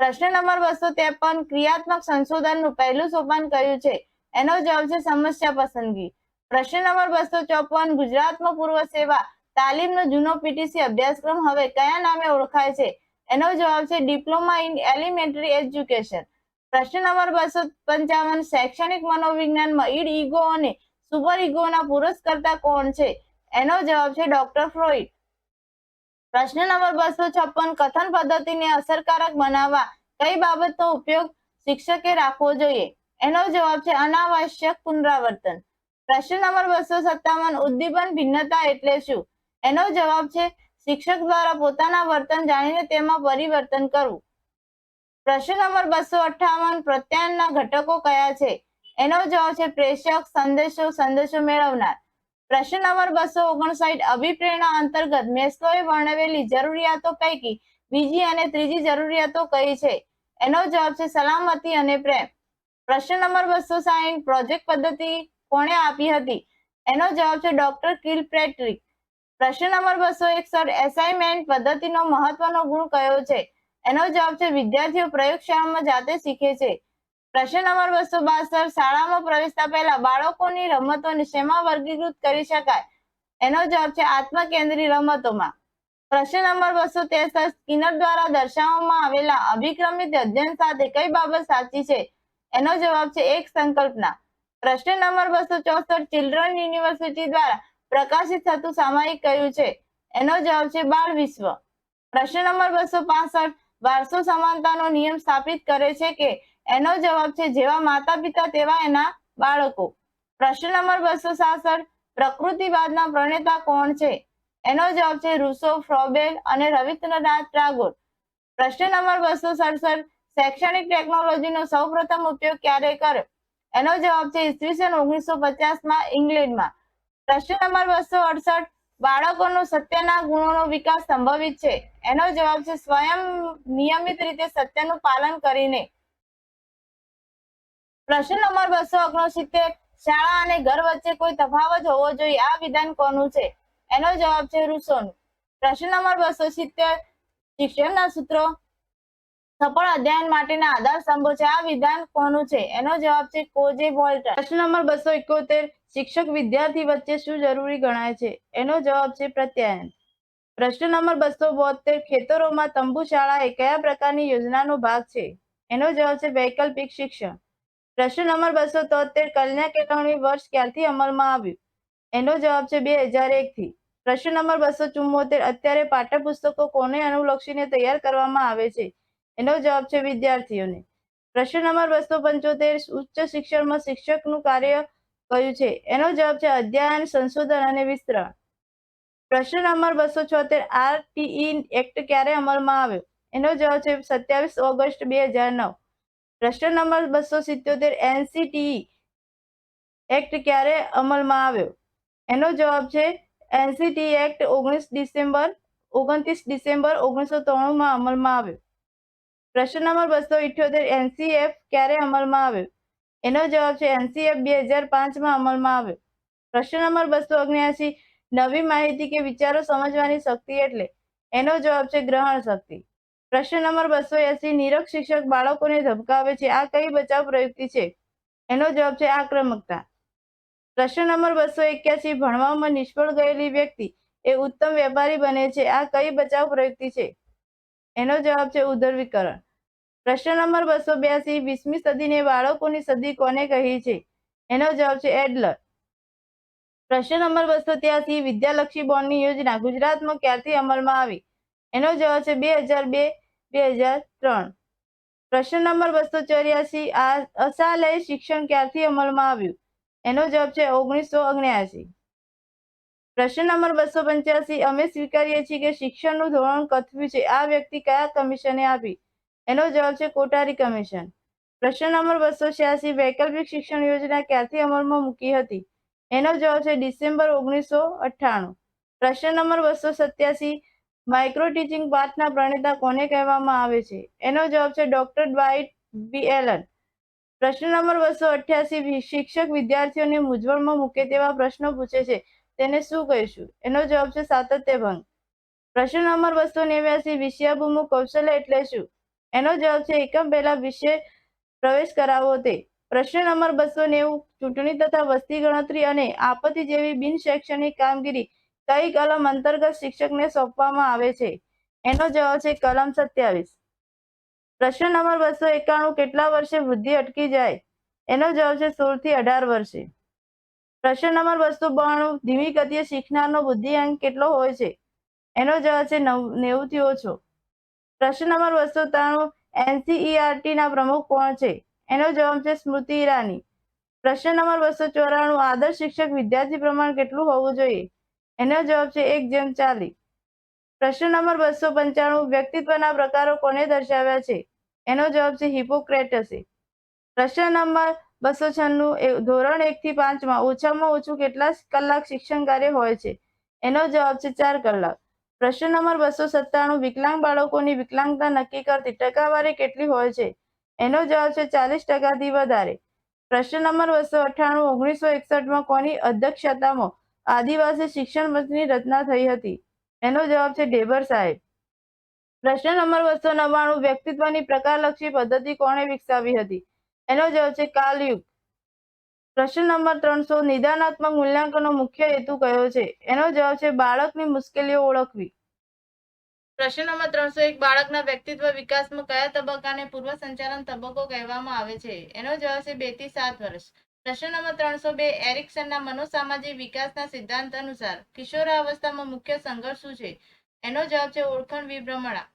પ્રશ્ન નંબર 253 ક્રિયાત્મક સંશોધનનું પહેલું સોપાન કયું છે? એનો જવાબ છે સમસ્યા પસંદગી. પ્રશ્ન નંબર 254 ગુજરાતમાં પૂર્વ સેવા તાલીમનો જૂનો પીટીસી અભ્યાસક્રમ હવે કયા નામે ઓળખાય છે? એનો જવાબ છે ડિપ્લોમા ઇન એલિમેન્ટરી એજ્યુકેશન. પ્રશ્ન નંબર 255 શૈક્ષણિક મનોવિજ્ઞાનમાં ઈડ ઈગો અને સુપર ઈગોના પુરસ્કર્તા કોણ છે? એનો જવાબ છે ડોક્ટર ફ્રોઈડ. પ્રશ્ન નંબર 256 કથન પદ્ધતિને અસરકારક બનાવવા કઈ બાબતનો ઉપયોગ શિક્ષકે રાખવો જોઈએ? એનો જવાબ છે અનાવશ્યક પુનરાવર્તન. પ્રશ્ન નંબર 257 ઉદ્દીપન ભિન્નતા એટલે શું? એનો જવાબ છે શિક્ષક દ્વારા પોતાના વર્તન જાણીને તેમાં પરિવર્તન કરવું. પ્રશ્ન નંબર 258 પ્રત્યાયનના ઘટકો કયા છે? એનો જવાબ છે પ્રેષક, સંદેશો મેળવનાર. પ્રશ્ન નંબર 259 અભિપ્રેરણા અંતર્ગત મેસ્લોએ વર્ણવેલી જરૂરિયાતો પૈકી બીજી અને ત્રીજી જરૂરિયાતો કઈ છે? એનો જવાબ છે સલામતી અને પ્રેમ. પ્રશ્ન નંબર 260 પ્રોજેક્ટ પદ્ધતિ કોણે આપી હતી? એનો જવાબ છે ડોક્ટર કિલપેટ્રિક. પ્રશ્ન નંબર 261 એસાઇનમેન્ટ પદ્ધતિનો મહત્વનો ગુણ કયો છે? એનો જવાબ છે વિદ્યાર્થીઓ પ્રયોગશાળામાં જાતે શીખે છે. પ્રશ્ન નંબર 262 શાળામાં પ્રવેશતા પહેલા બાળકોની રમતોને શેમાં વર્ગીકૃત કરી શકાય? એનો જવાબ છે આત્મકેન્દ્રી રમતોમાં. પ્રશ્ન નંબર 263 સ્કિનર દ્વારા દર્શાવવામાં આવેલા અભિક્રમિત અધ્યયન સાથે કઈ બાબત સાચી છે? એનો જવાબ છે એક સંકલ્પના. પ્રશ્ન નંબર 264 ચિલ્ડ્રન યુનિવર્સિટી દ્વારા પ્રકાશિત થતું સામાયિક કયું છે? એનો જવાબ છે બાળ વિશ્વ. પ્રશ્ન નંબર 265 વારસો સમાનતાનો નિયમ સ્થાપિત કરે છે કે એનો જવાબ છે જેવા માતા પિતા તેવા એના બાળકો. પ્રશ્ન નંબર 266, પ્રકૃતિવાદના પ્રણેતા કોણ છે? એનો જવાબ છે રૂસો, ફ્રોબેલ અને રવિન્દ્રનાથ ટાગોર. પ્રશ્ન નંબર 267, શૈક્ષણિક ટેકનોલોજીનો સૌપ્રથમ ઉપયોગ ક્યારે કર્યો? એનો જવાબ છે ઈસવીસન 1950 ઇંગ્લેન્ડમાં. પ્રશ્ન નંબર 268, બાળકોનો સત્યના ગુણોનો વિકાસ સંભવિત છે? એનો જવાબ છે સ્વયં નિયમિત રીતે સત્યનું પાલન કરીને. પ્રશ્ન નંબર 269, શાળા અને ઘર વચ્ચે કોઈ તફાવત હોવો જોઈએ, આ વિધાન કોનું છે? એનો જવાબ છે રૂસોનું. પ્રશ્ન નંબર 270, શિક્ષણના સૂત્રો સફળ અધ્યયન માટેના આધાર સ્તંભો છે, આ વિધાન કોનું છે? એનો જવાબ છે કોજે વોલ્ટર. પ્રશ્ન નંબર 271, શિક્ષક વિદ્યાર્થી વચ્ચે શું જરૂરી ગણાય છે? એનો જવાબ છે પ્રત્યાયન. પ્રશ્ન નંબર 272, ખેતરોમાં તંબુ શાળા એ કયા પ્રકારની યોજનાનો ભાગ છે? એનો જવાબ છે વૈકલ્પિક શિક્ષણ. પ્રશ્ન નંબર 273, કન્યા કેળવણી વર્ષ ક્યારથી અમલમાં આવ્યું? એનો જવાબ છે 2001 થી. પ્રશ્ન નંબર 274, અત્યારે પાઠ્યપુસ્તકો કોને અનુલક્ષીને તૈયાર કરવામાં આવે છે? એનો જવાબ છે વિદ્યાર્થીઓને. પ્રશ્ન નંબર 275, ઉચ્ચ શિક્ષણમાં શિક્ષકનું કાર્ય કયું છે? એનો જવાબ છે અધ્યયન, સંશોધન અને વિસ્તરણ. પ્રશ્ન નંબર 276, આરટીઈ એક્ટ ક્યારે અમલમાં આવ્યો? એનો જવાબ છે 27 ઓગસ્ટ 2009. પ્રશ્ન નંબર 277, એનસીટીઈ એક્ટ ક્યારે અમલમાં આવ્યો? એનો જવાબ છે એનસીટીઈ એક્ટ 29 ડિસેમ્બર 1993 અમલમાં આવ્યો. પ્રશ્ન નંબર 278, એનસીએફ ક્યારે અમલમાં આવ્યો? એનો જવાબ છે એનસીએફ 2005 અમલમાં આવ્યો. પ્રશ્ન નંબર 279, નવી માહિતી કે વિચારો સમજવાની શક્તિ એટલે? એનો જવાબ છે ગ્રહણ શક્તિ. પ્રશ્ન નંબર 280, નીરખ શિક્ષક બાળકોને ધમકાવે છે, આ કઈ બચાવ પ્રયુક્તિ છે? એનો જવાબ છે આક્રમકતા. પ્રશ્ન નંબર 281, ભણવામાં નિષ્ફળ ગયેલી વ્યક્તિ એ ઉત્તમ વેપારી બને છે, આ કઈ બચાવ પ્રયુક્તિ છે? એનો જવાબ છે ઉદારીકરણ. પ્રશ્ન નંબર 282, 20મી સદીને બાળકોની સદી કોને કહી છે? એનો જવાબ છે એડલર. પ્રશ્ન નંબર 283, વિદ્યાલક્ષી બોર્ડની યોજના ગુજરાતમાં ક્યારથી અમલમાં આવી? એનો જવાબ છે 2002-2003. પ્રશ્ન નંબર 284, અશાલેય શિક્ષણ ક્યારથી અમલમાં આવ્યું? એનો જવાબ છે 1979. પ્રશ્ન નંબર 285, અમે સ્વીકારીએ છીએ કે શિક્ષણનું ધોરણ કથવ્યું છે, આ વ્યક્તિ કયા કમિશને આપી? એનો જવાબ છે કોઠારી કમિશન. પ્રશ્ન નંબર 286, વૈકલ્પિક શિક્ષણ યોજના ક્યારથી અમલમાં મૂકી હતી? એનો જવાબ છે ડિસેમ્બર 1998. પ્રશ્ન નંબર 287, માઇક્રો ટીચિંગ પાથના પ્રણેતા કોને કહેવામાં આવે છે? એનો જવાબ છે ડોક્ટર ડ્વાઇટ બી એલન. પ્રશ્ન નંબર 288, શિક્ષક વિદ્યાર્થીઓને મૂંઝવણમાં મૂકે તેવા પ્રશ્નો પૂછે છે, તેને શું કહીશું? એનો જવાબ છે સાતત્ય ભંગ. પ્રશ્ન નંબર 289, વિષયાભિમુખ કૌશલ્ય એટલે શું? એનો જવાબ છે એકમ પહેલા વિષય પ્રવેશ કરાવવો તે. પ્રશ્ન નંબર 290, ચૂંટણી તથા વસ્તી ગણતરી અને આપત્તિ જેવી બિન શૈક્ષણિક કામગીરી કઈ કલમ અંતર્ગત શિક્ષકને સોંપવામાં આવે છે? એનો જવાબ છે કલમ 27. પ્રશ્ન નંબર 291, કેટલા વર્ષે વૃદ્ધિ અટકી જાય? એનો જવાબ છે 16 થી 18 વર્ષે. પ્રશ્ન નંબર 292, ધીમી ગતિએ શીખનારનો બુદ્ધિઆંક કેટલો હોય છે? એનો જવાબ છે 90 થી ઓછો. પ્રશ્ન નંબર 293, એનસીઈઆરટી ના પ્રમુખ કોણ છે? એનો જવાબ છે સ્મૃતિ ઈરાની. પ્રશ્ન નંબર 294, આદર્શ શિક્ષક વિદ્યાર્થી પ્રમાણ કેટલું હોવું જોઈએ? એનો જવાબ છે 1:40. પ્રશ્ન નંબર 295, વ્યક્તિત્વના પ્રકારો કોને દર્શાવ્યા છે? એનો જવાબ છે હિપોક્રેટસે. પ્રશ્ન નંબર 296, ધોરણ 1 થી 5 ઓછામાં ઓછું કેટલા કલાક શિક્ષણ કાર્ય હોય છે? એનો જવાબ છે 4 કલાક. પ્રશ્ન નંબર 297, વિકલાંગ બાળકોની વિકલાંગતા નક્કી કરતી ટકાવારી કેટલી હોય છે? એનો જવાબ છે 40% વધારે. પ્રશ્ન નંબર 298, 1961 કોની અધ્યક્ષતામાં આદિવાસી શિક્ષણ પંચની રચના થઈ હતી? એનો જવાબ છે ઢેબર સાહેબ. પ્રશ્ન નંબર 299, વ્યક્તિત્વની પ્રકારલક્ષી પદ્ધતિ કોણે વિકસાવી હતી? એનો જવાબ છે કાર્લ યુંગ. પ્રશ્ન નંબર 300, નિદાનાત્મક મૂલ્યાંકનનો મુખ્ય હેતુ કયો છે? એનો જવાબ છે બાળકની મુશ્કેલીઓ ઓળખવી. પ્રશ્ન નંબર 301, બાળકના વ્યક્તિત્વ વિકાસમાં કયા તબક્કાને પૂર્વ સંચાલન તબક્કો કહેવામાં આવે છે? એનો જવાબ છે 2 થી 7 વર્ષ. પ્રશ્ન નંબર 302, એરિક્સનના મનોસામાજિક વિકાસના સિદ્ધાંત અનુસાર કિશોરાવસ્થામાં મુખ્ય સંઘર્ષ શું છે? એનો જવાબ છે ઓળખાણ વિભ્રમણા.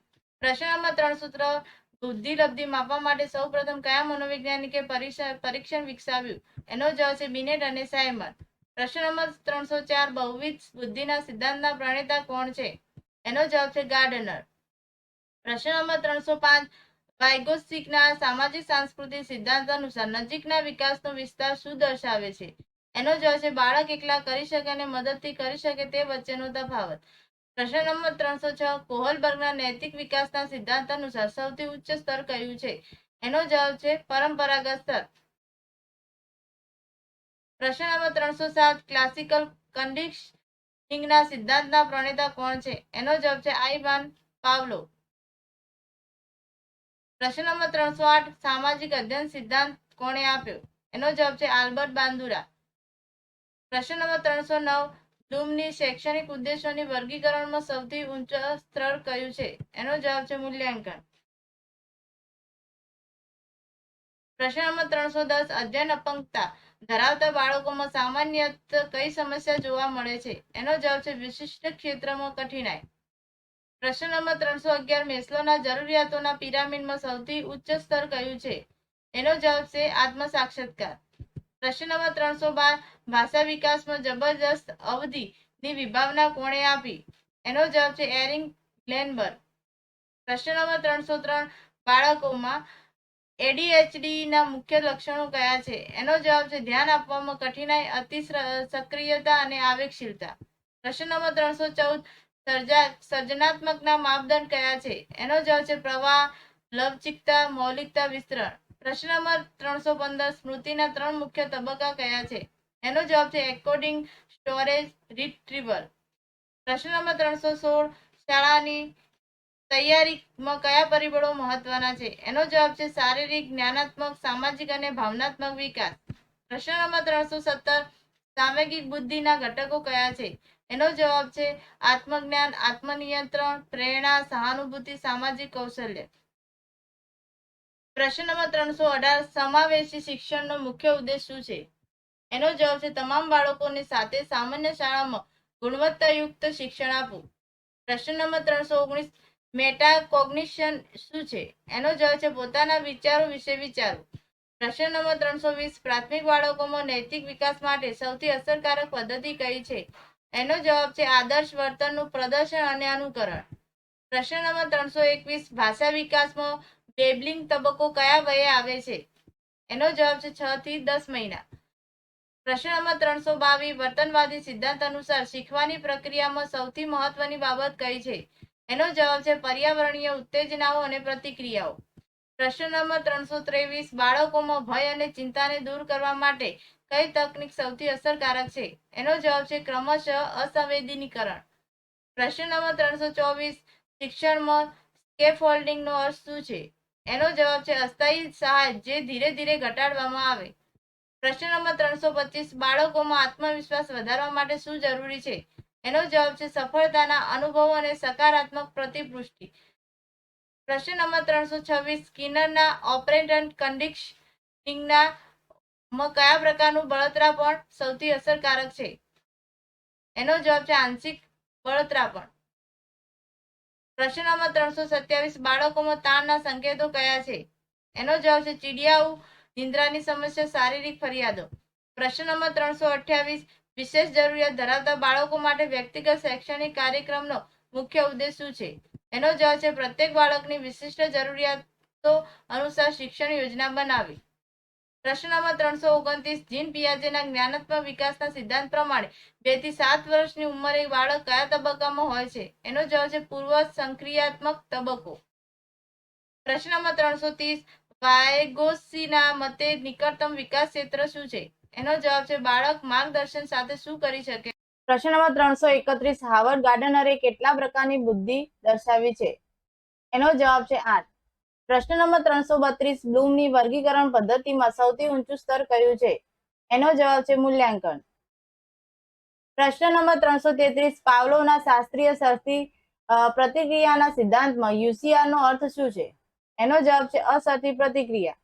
પ્રશ્ન નંબર 303, બુદ્ધિલબ્ધિ માપવા માટે સૌપ્રથમ કયા મનોવૈજ્ઞાનિકે પરીક્ષણ વિકસાવ્યું? એનો જવાબ છે બિનેટ અને સાયમન. પ્રશ્ન નંબર 304 બહુવિધ બુદ્ધિના સિદ્ધાંતના પ્રણેતા કોણ છે? એનો જવાબ છે ગાર્ડનર. પ્રશ્ન નંબર 305 વાઇગોત્સ્કીના સામાજિક સાંસ્કૃતિક સિદ્ધાંત અનુસાર નજીકના વિકાસનો વિસ્તાર શું દર્શાવે છે? એનો જવાબ છે બાળક એકલા કરી શકે અને મદદથી કરી શકે તે વચ્ચેનો તફાવત. પ્રશ્ન નંબર 306 કોહલબર્ગના નૈતિક વિકાસના સિદ્ધાંત અનુસાર સૌથી ઉચ્ચ સ્તર કયું છે? એનો જવાબ છે પરંપરાગત સ્તર. પ્રશ્ન નંબર 307 ક્લાસિકલ કન્ડિશનિંગના સિદ્ધાંતના પ્રણેતા કોણ છે? એનો જવાબ છે આઇવાન પાવલોવ. પ્રશ્ન નંબર 308 સામાજિક અધ્યયન સિદ્ધાંત કોણે આપ્યો? એનો જવાબ છે આલ્બર્ટ બાંદુરા. પ્રશ્ન નંબર 309 બ્લૂમની શૈક્ષણિક ઉદ્દેશોની વર્ગીકરણમાં સૌથી ઊંચું સ્તર કયું છે? એનો જવાબ છે મૂલ્યાંકન. પ્રશ્ન નંબર 310 અધ્યયન અપંગતા ધરાવતા બાળકોમાં સામાન્યત કઈ સમસ્યા જોવા મળે છે? એનો જવાબ છે વિશિષ્ટ ક્ષેત્રમાં કઠિનાઈ. પ્રશ્ન નંબર 311 મેસ્લોના જરૂરિયાતોના પિરામિડમાં સૌથી ઉચ્ચ સ્તર કયું છે? એનો જવાબ છે આત્મસાક્ષાત્કાર. પ્રશ્ન નંબર 312 ભાષા વિકાસમાં જબરજસ્ત અવધિની વિભાવના કોણે આપી? એનો જવાબ છે એરિક ગ્લેનબર્ગ. પ્રશ્ન નંબર 303 બાળકોમાં ADHD ના મુખ્ય લક્ષણો કયા છે? એનો જવાબ છે ધ્યાન આપવામાં કઠિનાઈ, અતિ સક્રિયતા અને આવેગશીલતા. પ્રશ્ન નંબર 314 સર્જનાત્મકના માપદંડ કયા છે? એનો જવાબ છે પ્રવાહ, લવચિકતા, મૌલિકતા, વિસ્તરણ. પ્રશ્ન નંબર 315 સ્મૃતિના 3 મુખ્ય તબક્કા કયા છે? એનો જવાબ છે એન્કોડિંગ, સ્ટોરેજ, રિટ્રીવલ. પ્રશ્ન નંબર 316 શાળાની તૈયારીમાં કયા પરિબળો મહત્વના છે? એનો જવાબ છે શારીરિક, જ્ઞાનાત્મક, સામાજિક અને ભાવનાત્મક વિકાસ. પ્રશ્ન નંબર 317 સાંવેગિક બુદ્ધિના ઘટકો કયા છે? એનો જવાબ છે આત્મજ્ઞાન, આત્મનિયંત્રણ, પ્રેરણા, સહાનુભૂતિ, સામાજિક કૌશલ્ય. પ્રશ્ન નંબર 318 સમાવેશી શિક્ષણનો મુખ્ય ઉદ્દેશ શું છે? એનો જવાબ છે તમામ બાળકોની સાથે સામાન્ય શાળામાં ગુણવત્તાયુક્ત શિક્ષણ આપવું. પ્રશ્ન નંબર 319 મેટાકોગ્નિશન શું છે? એનો જવાબ છે પોતાના વિચારો વિશે વિચારવું. પ્રશ્ન નંબર 320 પ્રાથમિક બાળકોમાં નૈતિક વિકાસ માટે સૌથી અસરકારક પદ્ધતિ કઈ છે? એનો જવાબ છે આદર્શ વર્તનનું પ્રદર્શન અને અનુકરણ. પ્રશ્ન નંબર 321 ભાષા વિકાસમાં બેબલિંગ તબક્કો કયા વયે આવે છે? એનો જવાબ છે 6 થી 10 મહિના. પ્રશ્ન નંબર 322 વર્તનવાદી સિદ્ધાંત અનુસાર શીખવાની પ્રક્રિયામાં સૌથી મહત્વની બાબત કઈ છે? એનો જવાબ છે પર્યાવરણીય ઉત્તેજનાઓ અને પ્રતિક્રિયાઓ. પ્રશ્ન નંબર 323 બાળકોમાં ભય અને ચિંતાને દૂર કરવા માટે કઈ તકનીક સૌથી અસરકારક છે? એનો જવાબ છે ક્રમશઃ અસંવેદનીકરણ. પ્રશ્ન નંબર 324 શિક્ષણમાં સ્કેફોલ્ડિંગનો અર્થ શું છે? એનો જવાબ છે અસ્થાયી સહાય જે ધીરે ધીરે ઘટાડવામાં આવે. પ્રશ્ન નંબર 325 બાળકોમાં આત્મવિશ્વાસ વધારવા માટે શું જરૂરી છે? એનો જવાબ છે સફળતાના અનુભવો અને સકારાત્મક પ્રતિપુષ્ટિ. પ્રશ્ન નંબર 326 સ્કિનરના ઓપરેટન્ટ કન્ડિશનિંગના કયા પ્રકારનું બળતરાપણ સૌથી અસરકારક છે? એનો જવાબ છે આંશિક બળતરાપણ. પ્રશ્ન નંબર 327 બાળકોમાં તાણના સંકેતો કયા છે? એનો જવાબ છે ચીડિયાવું, નિંદ્રાની સમસ્યા, શારીરિક ફરિયાદો. પ્રશ્ન નંબર 328 વિશેષ જરૂરિયાત ધરાવતા બાળકો માટે વ્યક્તિગત શૈક્ષણિક કાર્યક્રમનો મુખ્ય ઉદ્દેશ શું છે? એનો જવાબ છે પ્રત્યેક બાળકની વિશિષ્ટ જરૂરિયાતો અનુસાર શિક્ષણ યોજના બનાવવી. પ્રશ્ન નંબર 329 જીન પિયાજેના જ્ઞાનાત્મક વિકાસના સિદ્ધાંત પ્રમાણે 2 થી 7 વર્ષની ઉંમરે બાળક કયા તબક્કામાં હોય છે? એનો જવાબ છે પૂર્વ સંક્રિયાત્મક તબક્કો. પ્રશ્ન નંબર 330 વાયગોત્સ્કીના મતે નિકટતમ વિકાસ ક્ષેત્ર શું છે? એનો જવાબ છે બાળક માર્ગદર્શન સાથે શું કરી શકે. પ્રશ્ન નંબર 331 હાવર્ડ ગાર્ડનરે કેટલા પ્રકારની બુદ્ધિ દર્શાવી છે? એનો જવાબ છે 8. પ્રશ્ન નંબર 332 બ્લૂમની વર્ગીકરણ પદ્ધતિમાં સૌથી ઊંચું સ્તર કયું છે? એનો જવાબ છે મૂલ્યાંકન. પ્રશ્ન નંબર 333 પાવલોવના શાસ્ત્રીય શરતી પ્રતિક્રિયાના સિદ્ધાંતમાં UCR નો અર્થ શું છે? એનો જવાબ છે અશરતી પ્રતિક્રિયા.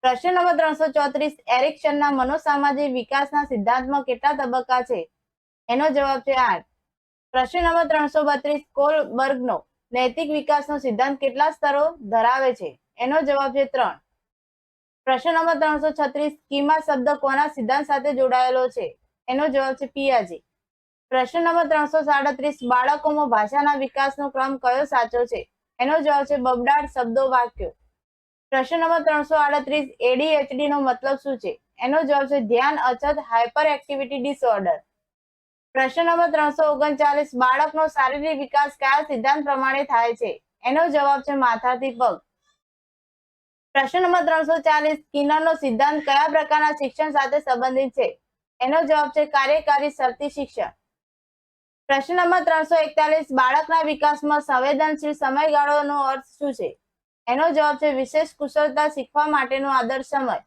પ્રશ્ન નંબર 334 એરિક્સનના મનોસામાજિક વિકાસના સિદ્ધાંતમાં કેટલા તબક્કા છે? એનો જવાબ છે 8. પ્રશ્ન નંબર 332 કોલબર્ગનો નૈતિક વિકાસનો સિદ્ધાંત કેટલા સ્તરો ધરાવે છે? એનો જવાબ છે 3. પ્રશ્ન નંબર 336, સ્કીમા શબ્દ કોના સિદ્ધાંત સાથે જોડાયેલો છે? એનો જવાબ છે પિયાજે. પ્રશ્ન નંબર 337, બાળકોમાં ભાષાના વિકાસનો ક્રમ કયો સાચો છે? એનો જવાબ છે બબડાટ શબ્દો વાક્યો. પ્રશ્ન નંબર 338, ADHD નો મતલબ શું છે? એનો જવાબ છે ધ્યાન અછત હાઇપર એક્ટિવિટી ડિસઓર્ડર. પ્રશ્ન નંબર 339, બાળકનો શારીરિક વિકાસ કયા સિદ્ધાંત પ્રમાણે થાય છે? એનો જવાબ છે માથાથી પગ. પ્રશ્ન નંબર 340, સ્કિનરનો સિદ્ધાંત કયા પ્રકારના શિક્ષણ સાથે સંબંધિત છે? એનો જવાબ છે કાર્યકારી શરતી શિક્ષણ. પ્રશ્ન નંબર 341, બાળકના વિકાસમાં સંવેદનશીલ સમયગાળોનો અર્થ શું છે? એનો જવાબ છે વિશેષ કુશળતા શીખવા માટેનો આદર્શ સમય.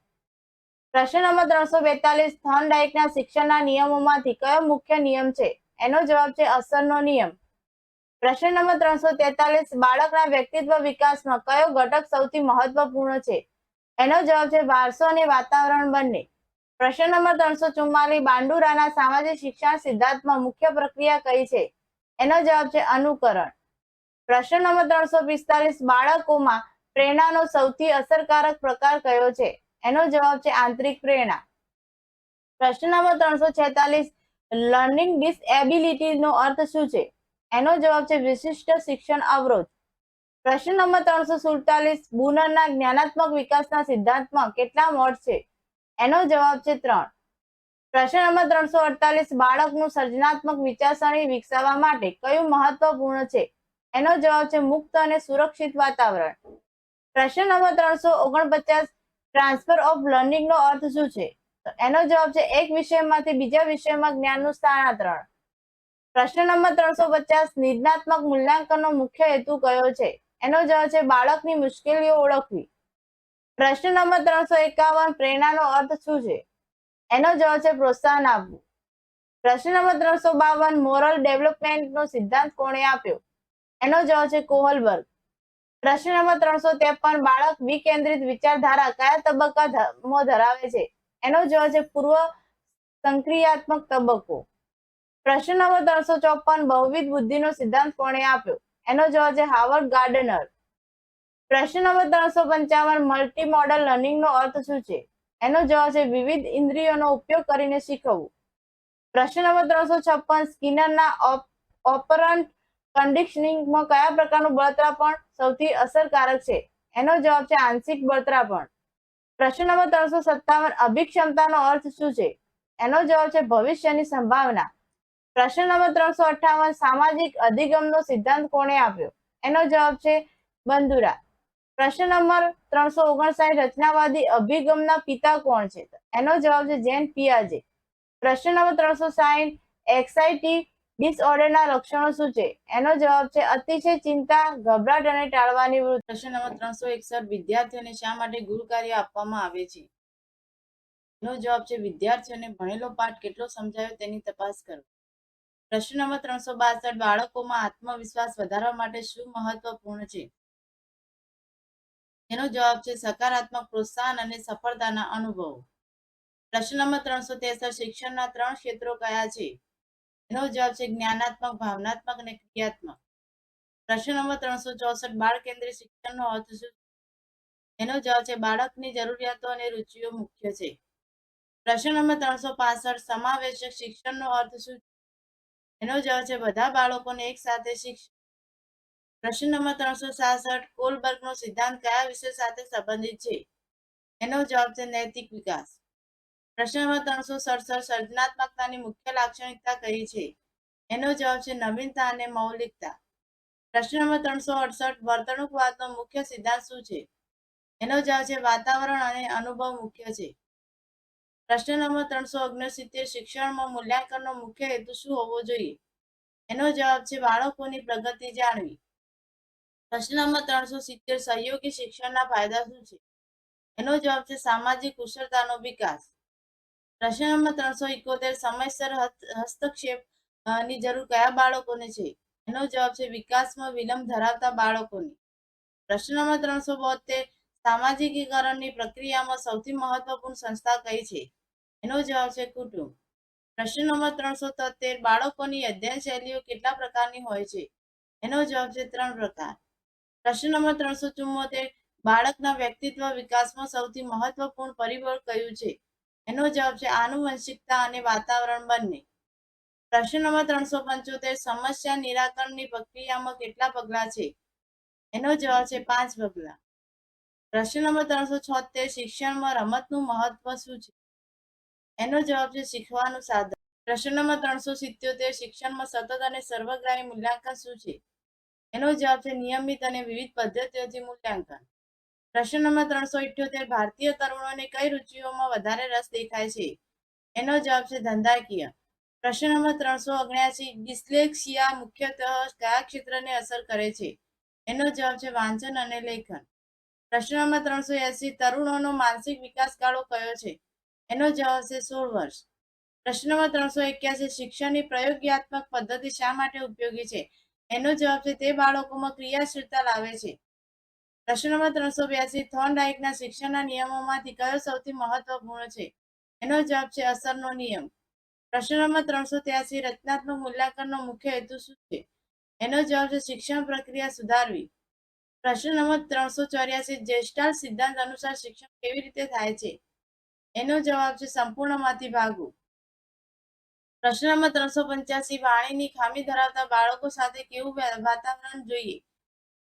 પ્રશ્ન નંબર 342, થોર્નડાઇકના શિક્ષણના નિયમોમાંથી કયો મુખ્ય નિયમ છે? એનો જવાબ છે અસરનો નિયમ. પ્રશ્ન નંબર 343, બાળકના વ્યક્તિત્વ વિકાસમાં કયો ઘટક સૌથી મહત્વપૂર્ણ છે? એનો જવાબ છે વારસો અને વાતાવરણ બંને. પ્રશ્ન નંબર 344, બાંડુરાના સામાજિક શિક્ષણ સિદ્ધાંતમાં મુખ્ય પ્રક્રિયા કઈ છે? એનો જવાબ છે અનુકરણ. પ્રશ્ન નંબર 345, બાળકોમાં પ્રેરણાનો સૌથી અસરકારક પ્રકાર કયો છે? એનો જવાબ છે આંતરિક પ્રેરણા. પ્રશ્ન નંબર 346, લર્નિંગ ડિસએબિલિટી નો અર્થ શું છે? એનો જવાબ છે વિશિષ્ટ શિક્ષણ અવરોધ. પ્રશ્ન નંબર 347, બુનરના જ્ઞાનાત્મક વિકાસના સિદ્ધાંતમાં કેટલા મોડ છે? એનો જવાબ છે 3. પ્રશ્ન નંબર 348, બાળકનું સર્જનાત્મક વિચારસરણી વિકસાવવા માટે કયું મહત્વપૂર્ણ છે? એનો જવાબ છે મુક્ત અને સુરક્ષિત વાતાવરણ. પ્રશ્ન નંબર 349, ટ્રાન્સફર ઓફ લર્નિંગ નો અર્થ શું છે? એનો જવાબ છે એક વિષયમાંથી બીજા વિષયમાં જ્ઞાનનું સ્થાનાંતરણ. પ્રશ્ન નંબર 350, નિર્ણાત્મક મૂલ્યાંકનનો મુખ્ય હેતુ કયો છે? એનો જવાબ છે બાળકની મુશ્કેલીઓ ઓળખવી. પ્રશ્ન નંબર 351, પ્રેરણાનો અર્થ શું છે? એનો જવાબ છે પ્રોત્સાહન આપવું. પ્રશ્ન નંબર 352, મોરલ ડેવલપમેન્ટનો સિદ્ધાંત કોણે આપ્યો? એનો જવાબ છે કોહલબર્ગ. પ્રશ્ન નંબર 353, બાળક વિકેન્દ્રિત વિચારધારા કયા તબક્કામાં ધરાવે છે? એનો જવાબ છે પૂર્વ સંક્રિયાત્મક તબક્કો. પ્રશ્ન નંબર 354, બહુવિધ બુદ્ધિનો સિદ્ધાંત કોણે આપ્યો? એનો જવાબ છે હાર્વર્ડ ગાર્ડનર. પ્રશ્ન નંબર 355, મલ્ટી મોડલ લર્નિંગનો અર્થ શું છે? એનો જવાબ છે વિવિધ ઇન્દ્રિયોનો ઉપયોગ કરીને શીખવું. પ્રશ્ન નંબર 356, સ્કિનરના ઓપરન્ટ કન્ડિશનિંગમાં કયા પ્રકારનું બળતરાપણ સૌથી અસરકારક છે? એનો જવાબ છે આંશિક બળતરાપણ. પ્રશ્ન નંબર 357, અભિક્ષમતાનો અર્થ શું છે? એનો જવાબ છે ભવિષ્યની સંભાવના. પ્રશ્ન નંબર 358, સામાજિક અધિગમનો સિદ્ધાંત કોણે આપ્યો? એનો જવાબ છે બંધુરા. પ્રશ્ન નંબર 359, રચનાવાદી અભિગમના પિતા કોણ છે? એનો જવાબ છે જેન પિયાજે. પ્રશ્ન નંબર 360, એક્સાઇટી ડિસઓર્ડરના લક્ષણો શું છે? એનો જવાબ છે અતિશય ચિંતા, ગભરાટ અને ટાળવાની વૃત્તિ. પ્રશ્ન નંબર 361, વિદ્યાર્થીઓને શા માટે ગૃહકાર્ય આપવામાં આવે છે? એનો જવાબ છે વિદ્યાર્થીઓને ભણેલો પાઠ કેટલો સમજાયો તેની તપાસ કરો. પ્રશ્ન નંબર 362, બાળકોમાં આત્મવિશ્વાસ વધારવા માટે શું મહત્વપૂર્ણ છે? એનો જવાબ છે સકારાત્મક પ્રોત્સાહન અને સફળતાના અનુભવો. પ્રશ્ન નંબર 363, શિક્ષણના 3 ક્ષેત્રો કયા છે? એનો જવાબ છે જ્ઞાનાત્મક, ભાવનાત્મક અને ક્રિયાત્મક. પ્રશ્ન નંબર 364, બાળ કેન્દ્રિત શિક્ષણનો અર્થ શું? એનો જવાબ છે બાળકની જરૂરિયાતો અને રુચિઓ મુખ્ય છે. પ્રશ્ન નંબર 365, સમાવેશક શિક્ષણનો અર્થ શું? એનો જવાબ છે બધા બાળકોને એક સાથે શિક્ષણ. પ્રશ્ન નંબર 366, કોલબર્ગનો સિદ્ધાંત કયા વિષય સાથે સંબંધિત છે? એનો જવાબ છે નૈતિક વિકાસ. પ્રશ્ન નંબર 367, સર્જનાત્મકતાની મુખ્ય લાક્ષણિકતા કઈ છે? એનો જવાબ છે નવીનતા અને મૌલિકતા. પ્રશ્ન નંબર 368, વર્તણૂકવાદનો મુખ્ય સિદ્ધાંત શું છે? એનો જવાબ છે વાતાવરણ અને અનુભવ મુખ્ય છે. પ્રશ્ન નંબર 369, શિક્ષણમાં મૂલ્યાંકનનો મુખ્ય હેતુ શું હોવો જોઈએ? એનો જવાબ છે બાળકોની પ્રગતિ જાણવી. પ્રશ્ન નંબર 370, સહયોગી શિક્ષણના ફાયદા શું છે? એનો જવાબ છે સામાજિક કુશળતાનો વિકાસ. પ્રશ્ન નંબર 371, સમયસર હસ્તક્ષેપ ની જરૂર કયા બાળકોને છે? એનો જવાબ છે વિકાસમાં વિલંબ ધરાવતા બાળકોની. પ્રશ્ન નંબર 372, સામાજિકીકરણની પ્રક્રિયામાં સૌથી મહત્વપૂર્ણ સંસ્થા કઈ છે? એનો જવાબ છે કુટુંબ. પ્રશ્ન નંબર 373, બાળકોની અધ્યયન શૈલીઓ કેટલા પ્રકારની હોય છે? એનો જવાબ છે 3 પ્રકાર. પ્રશ્ન નંબર 374, બાળકના વ્યક્તિત્વ વિકાસમાં સૌથી મહત્વપૂર્ણ પરિબળ કયું છે? એનો જવાબ છે આનુવંશિકતા અને વાતાવરણ બંને. પ્રશ્ન નંબર 375, સમસ્યા નિરાકરણની પ્રક્રિયામાં કેટલા પગલાં છે? એનો જવાબ છે 5 પગલાં. પ્રશ્ન નંબર 376, શિક્ષણમાં રમતનું મહત્વ શું છે? એનો જવાબ છે શીખવાનું સાધન. પ્રશ્ન નંબર 377, શિક્ષણમાં સતત અને સર્વગ્રાહી મૂલ્યાંકન શું છે? એનો જવાબ છે નિયમિત અને વિવિધ પદ્ધતિઓથી મૂલ્યાંકન. પ્રશ્ન નંબર 378, ભારતીય તરુણોને કઈ રુચિઓમાં વધારે રસ દેખાય છે? એનો જવાબ છે ધંધાકીય. પ્રશ્ન નંબર 379, ડિસ્લેક્સિયા મુખ્યત્વે કયા ક્ષેત્રને અસર કરે છે? એનો જવાબ છે વાંચન અને લેખન. પ્રશ્ન નંબર 380, તરુણોનો માનસિક વિકાસ ગાળો કયો છે? એનો જવાબ છે 16 વર્ષ. પ્રશ્ન નંબર 381, શિક્ષણની પ્રયોગાત્મક પદ્ધતિ શા માટે ઉપયોગી છે? એનો જવાબ છે તે બાળકોમાં ક્રિયાશીલતા લાવે છે. પ્રશ્ન નંબર 382, થોર્નડાઇકના શિક્ષણના નિયમોમાંથી કયો સૌથી મહત્વપૂર્ણ છે? એનો જવાબ છે અસરનો નિયમ. પ્રશ્ન નંબર 383, રચનાત્મક મૂલ્યાંકનનો મુખ્ય હેતુ શું છે? એનો જવાબ છે શિક્ષણ પ્રક્રિયા સુધારવી. પ્રશ્ન નંબર 384, જેસ્ટાલ્ટ સિદ્ધાંત અનુસાર શિક્ષણ કેવી રીતે થાય છે? એનો જવાબ છે સંપૂર્ણમાંથી ભાગવું. પ્રશ્ન નંબર 385, વાણીની ખામી ધરાવતા બાળકો સાથે કેવું વાતાવરણ જોઈએ?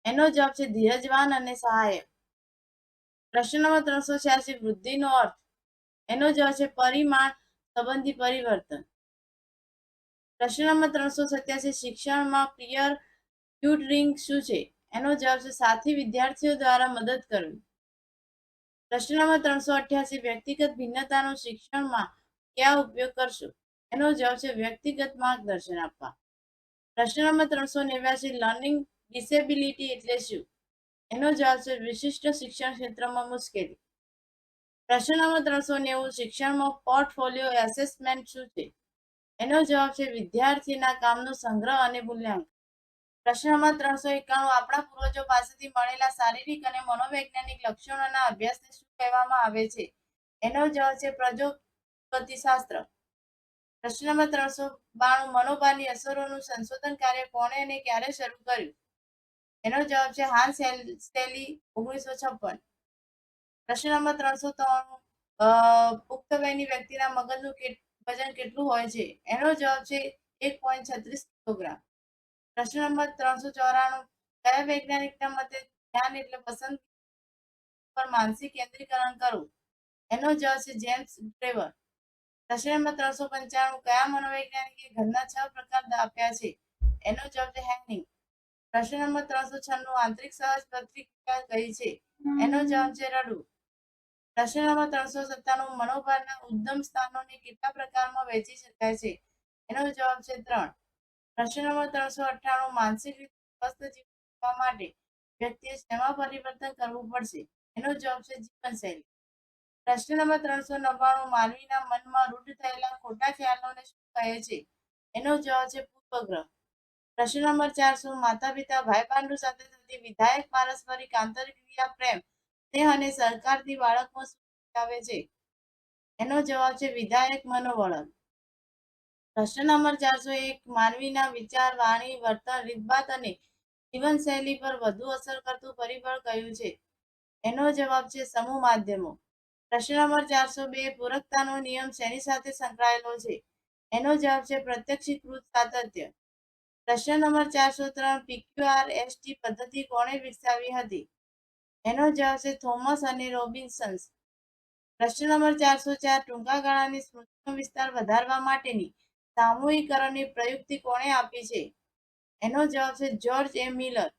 એનો જવાબ છે ધીરજવાન અને સહાયક. પ્રશ્ન નંબર 386, વૃદ્ધિનો અર્થ? એનો જવાબ છે પરિમાણ સંબંધી પરિવર્તન. પ્રશ્ન નંબર 387, શિક્ષણમાં પીયર ટ્યુટરિંગ શું છે? એનો જવાબ છે સાથી વિદ્યાર્થીઓ દ્વારા મદદ કરવી. પ્રશ્ન નંબર 388, વ્યક્તિગત ભિન્નતાનો શિક્ષણમાં ક્યાં ઉપયોગ કરશો? એનો જવાબ છે વ્યક્તિગત માર્ગદર્શન આપવા. પ્રશ્ન નંબર 389, લર્નિંગ ડિસેબિલિટી એટલે શું? એનો જવાબ છે વિશિષ્ટ શિક્ષણ ક્ષેત્રમાં મુશ્કેલી. પ્રશ્ન નંબર 390, શિક્ષણમાં પોર્ટફોલિયો એસેસમેન્ટ શું છે? એનો જવાબ છે વિદ્યાર્થીના કામનો સંગ્રહ અને મૂલ્યાંકન. પ્રશ્ન નંબર 391, આપણા પૂર્વજો પાસેથી મળેલા શારીરિક અને મનોવૈજ્ઞાનિક લક્ષણોના અભ્યાસને શું કહેવામાં આવે છે? એનો જવાબ છે પ્રજોગતિશાસ્ત્ર. પ્રશ્ન નંબર 392, મનોભારની અસરોનું સંશોધન કાર્ય કોણે અને ક્યારે શરૂ કર્યું? એનો જવાબ છે હાન્સ સ્ટેલી 1956. પ્રશ્ન નંબર 393, પુખ્ત વયની વ્યક્તિના મગજનું વજન કેટલું હોય છે? એનો જવાબ છે 1.36 કિલોગ્રામ. પ્રશ્ન નંબર 394, કયા વૈજ્ઞાનિકના મતે ધ્યાન એટલે પસંદગી પર માનસિક કેન્દ્રીકરણ કરવું? એનો જવાબ છે જેમ્સ ટ્રેવર. પ્રશ્ન નંબર 395, કયા મનોવૈજ્ઞાનિકે ઘરના 6 પ્રકાર આપ્યા છે? એનો જવાબ છે હેનિંગ. પ્રશ્ન નંબર 396, આંતરિક સહજ પ્રતિક્રિયા કઈ છે? એનો જવાબ છે રડવું. પ્રશ્ન નંબર 397, મનોભારના ઉદ્ગમ સ્થાનોને કેટલા પ્રકારમાં વહેંચી શકાય છે? એનો જવાબ છે 3. પ્રશ્ન નંબર 398, માનસિક રીતે સ્વસ્થ જીવન જીવવા માટે વ્યક્તિએ શેમાં પરિવર્તન કરવું પડશે? એનો જવાબ છે જીવનશૈલી. પ્રશ્ન નંબર 399, માનવીના મનમાં રૂઢ થયેલા ખોટા ખ્યાલોને શું કહે છે? એનો જવાબ છે પૂર્વગ્રહ. પ્રશ્ન નંબર 400, માતા પિતા ભાઈ બહેનો સાથે થતી વિધાયક પારસ્પરિક આંતરક્રિયા પ્રેમ સ્નેહ અને સહકારથી બાળકમાં શું આવે છે? એનો જવાબ છે વિધાયક મનોવળણ. પ્રશ્ન નંબર 401, માનવીના વિચાર વાણી વર્તન રીતભાત અને જીવનશૈલી પર વધુ અસર કરતું પરિબળ કયું છે? એનો જવાબ છે સમૂહ માધ્યમો. પ્રશ્ન નંબર 402, પૂરકતાનો નિયમ શેની સાથે સંકળાયેલો છે? એનો જવાબ છે પ્રત્યક્ષીકૃત સાતત્ય. પ્રશ્ન નંબર 403, PQRST પદ્ધતિ કોણે વિકસાવી હતી? એનો જવાબ છે થોમસ અને રોબિન્સન્સ. પ્રશ્ન નંબર 404, ટૂંકા ગાળાની સ્મૃતિનો વિસ્તાર વધારવા માટેની સામૂહિકરણની પ્રયુક્તિ કોણે આપી છે? એનો જવાબ છે જ્યોર્જ એ મિલર.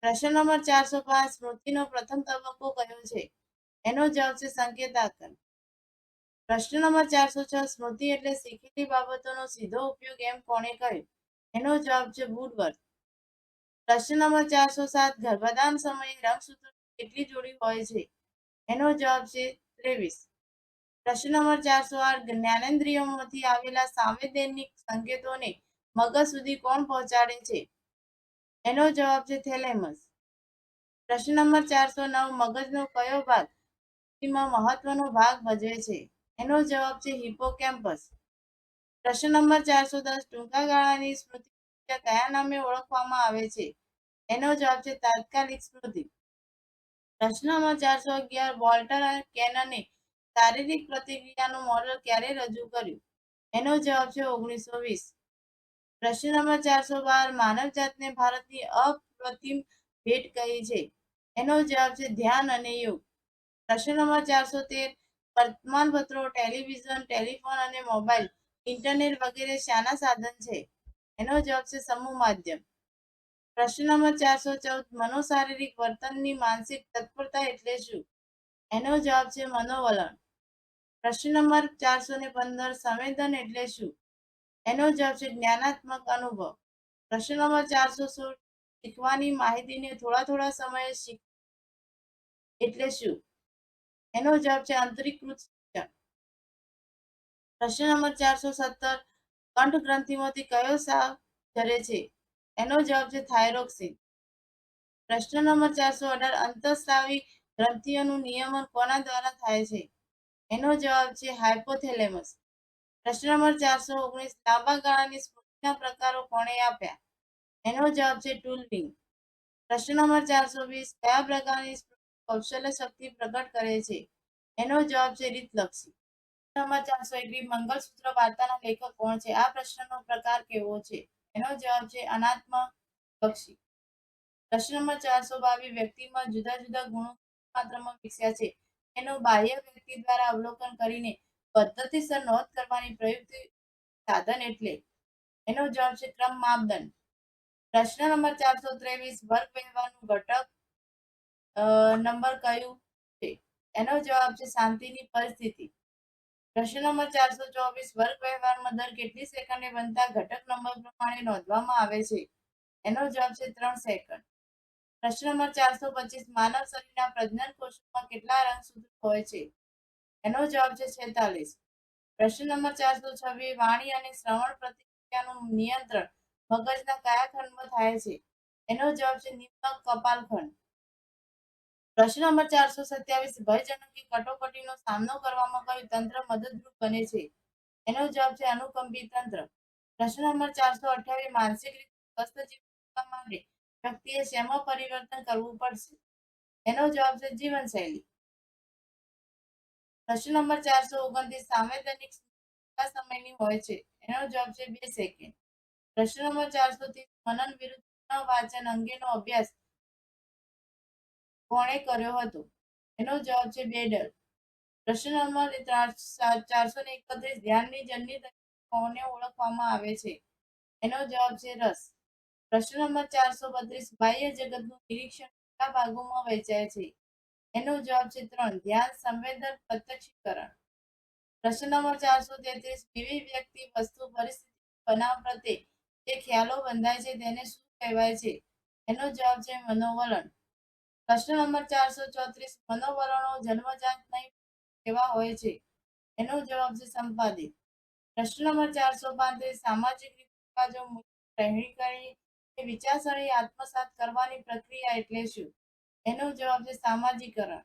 પ્રશ્ન નંબર 405, સ્મૃતિનો પ્રથમ તબક્કો કયો છે? એનો જવાબ છે સંકેતાંકન. પ્રશ્ન નંબર 406, સ્મૃતિ એટલે શીખેલી બાબતોનો સીધો ઉપયોગ એમ કોણે કહ્યું? એનો જવાબ છે વુડવર્થ. પ્રશ્ન નંબર 407, ગર્ભાધાન સમયે રંગસૂત્રોની કેટલી જોડી હોય છે? એનો જવાબ છે 23. પ્રશ્ન નંબર 408, જ્ઞાનેન્દ્રિયોમાંથી આવેલા સાંવેદનિક સંકેતોને મગજ સુધી કોણ પહોંચાડે છે? એનો જવાબ છે થેલેમસ. પ્રશ્ન નંબર 409, મગજનો કયો ભાગ સ્મૃતિમાં મહત્વનો ભાગ ભજવે છે? એનો જવાબ છે હિપ્પોકેમ્પસ. પ્રશ્ન નંબર 410, ટૂંકા ગાળાની સ્મૃતિ પ્રતિક્રિયા કયા નામે ઓળખવામાં આવે છે? એનો જવાબ છે તાત્કાલિક સ્મૃતિ. પ્રશ્ન નંબર 411 વોલ્ટર કેનને શારીરિક પ્રતિક્રિયાનું મોડેલ ક્યારે રજૂ કર્યું? એનો જવાબ છે 1920. પ્રશ્ન નંબર 412 માનવ જાતને ભારતની અપ્રતિમ ભેટ કહી છે? એનો જવાબ છે ધ્યાન અને યોગ. પ્રશ્ન નંબર 413 વર્તમાનપત્રો, ટેલિવિઝન, ટેલિફોન અને મોબાઈલ, ઇન્ટરનેટ વગેરે શાના સાધન છે? એનો જવાબ છે સમૂહ માધ્યમ. પ્રશ્ન નંબર 414 મનોશારીરિક વર્તનની માનસિક તત્પરતા એટલે શું? એનો જવાબ છે મનોવલણ. પ્રશ્ન નંબર 415 સંવેદન એટલે શું? એનો જવાબ છે જ્ઞાનાત્મક અનુભવ. પ્રશ્ન નંબર 416 શીખવાની માહિતીને થોડા સમયે એટલે શું? એનો જવાબ છે અંતરીકૃત શિક્ષણ. પ્રશ્ન નંબર 417 કંઠ ગ્રંથિમાંથી કયો સ્રાવ ઝરે છે? એનો જવાબ છે થાઇરોક્સિન. પ્રશ્ન નંબર 418 અંતઃસ્રાવી ગ્રંથિઓનું નિયમન કોના દ્વારા થાય છે? એનો જવાબ છે હાઇપોથેલેમસ. પ્રશ્ન નંબર 419 લાંબા ગાળાની સ્મૃતિના પ્રકારો કોણે આપ્યા? એનો જવાબ છે ટુલવિંગ. પ્રશ્ન નંબર 420 કયા પ્રકારની સ્મૃતિ કૌશલ્ય શક્તિ પ્રગટ કરે છે? એનો જવાબ છે રીતલક્ષી. નંબર 421 મંગળસૂત્ર વાર્તાના લેખક કોણ છે? આ પ્રશ્નનો પ્રકાર કેવો છે? એનો જવાબ છે અનાત્મલક્ષી. પ્રશ્ન નંબર 422 વ્યક્તિમાં જુદા જુદા ગુણો માત્રામાં વિકસ્યા છે એનું બાહ્ય વ્યક્તિ દ્વારા અવલોકન કરીને પદ્ધતિસર નોંધ કરવાની પ્રયુક્તિ સાધન એટલે? એનો જવાબ છે ક્રમ માપદંડ. પ્રશ્ન નંબર 423 વર્ગ વ્યવહારનું ઘટક નંબર કયું છે? એનો જવાબ છે શાંતિની પરિસ્થિતિ. પ્રશ્ન નંબર 424 વર્ગ વ્યવહારમાં દર કેટલી સેકન્ડે બનતા ઘટક નંબર પ્રમાણે નોંધવામાં આવે છે? એનો જવાબ છે 3 સેકન્ડ. પ્રશ્ન નંબર 425 માનવ શરીરના પ્રજનન કોષોમાં કેટલા રંગસૂત્રો હોય છે? એનો જવાબ છે 46. પ્રશ્ન નંબર 426 વાણી અને શ્રવણ પ્રતિક્રિયાનું નિયંત્રણ મગજના કયા ખંડમાં થાય છે? એનો જવાબ છે નિમ્ન કપાલખંડ. પ્રશ્ન નંબર 427 ભયજનક કે કટોકટીનો સામનો કરવામાં કયું તંત્ર મદદરૂપ બને છે? એનો જવાબ છે અનુકંપી તંત્ર. પ્રશ્ન નંબર 428 માનસિક રીતે સ્વસ્થ જીવન જીવવા માટે વ્યક્તિએ શેમાં પરિવર્તન કરવું પડશે? એનો જવાબ છે જીવનશૈલી. પ્રશ્ન નંબર 429 સાંવેદનિક કેટલા સમયની હોય છે? એનો જવાબ છે 2 સેકન્ડ. પ્રશ્ન નંબર 430 મનન વિરુદ્ધ પુનઃવાચન અંગેનો અભ્યાસ કોણે કર્યો હતો? એનો જવાબ છે બેડલ. પ્રશ્ન નંબર 431 ધ્યાનની જનની તરીકે કોને ઓળખવામાં આવે છે? એનો જવાબ છે રસ. પ્રશ્ન નંબર 432 બાહ્ય જગતનું નિરીક્ષણ કેટલા ભાગોમાં વહેંચાય છે? એનો જવાબ છે 3 ધ્યાન, સંવેદન, પ્રત્યક્ષીકરણ. પ્રશ્ન નંબર 433 વિવિધ વ્યક્તિ, વસ્તુ, પરિસ્થિતિ, બનાવ પ્રત્યે જે ખ્યાલો બંધાય છે તેને શું કહેવાય છે? એનો જવાબ છે મનોવલણ. પ્રશ્ન નંબર 434 મનોવલણો જન્મજાત નહીં કેવા હોય છે? એનો જવાબ છે સંપાદિત. પ્રશ્ન નંબર 435 સામાજિક રીતરિવાજો પહેરી કરી વિચારસરણી આત્મસાત કરવાની પ્રક્રિયા એટલે શું? એનો જવાબ છે સામાજિકરણ.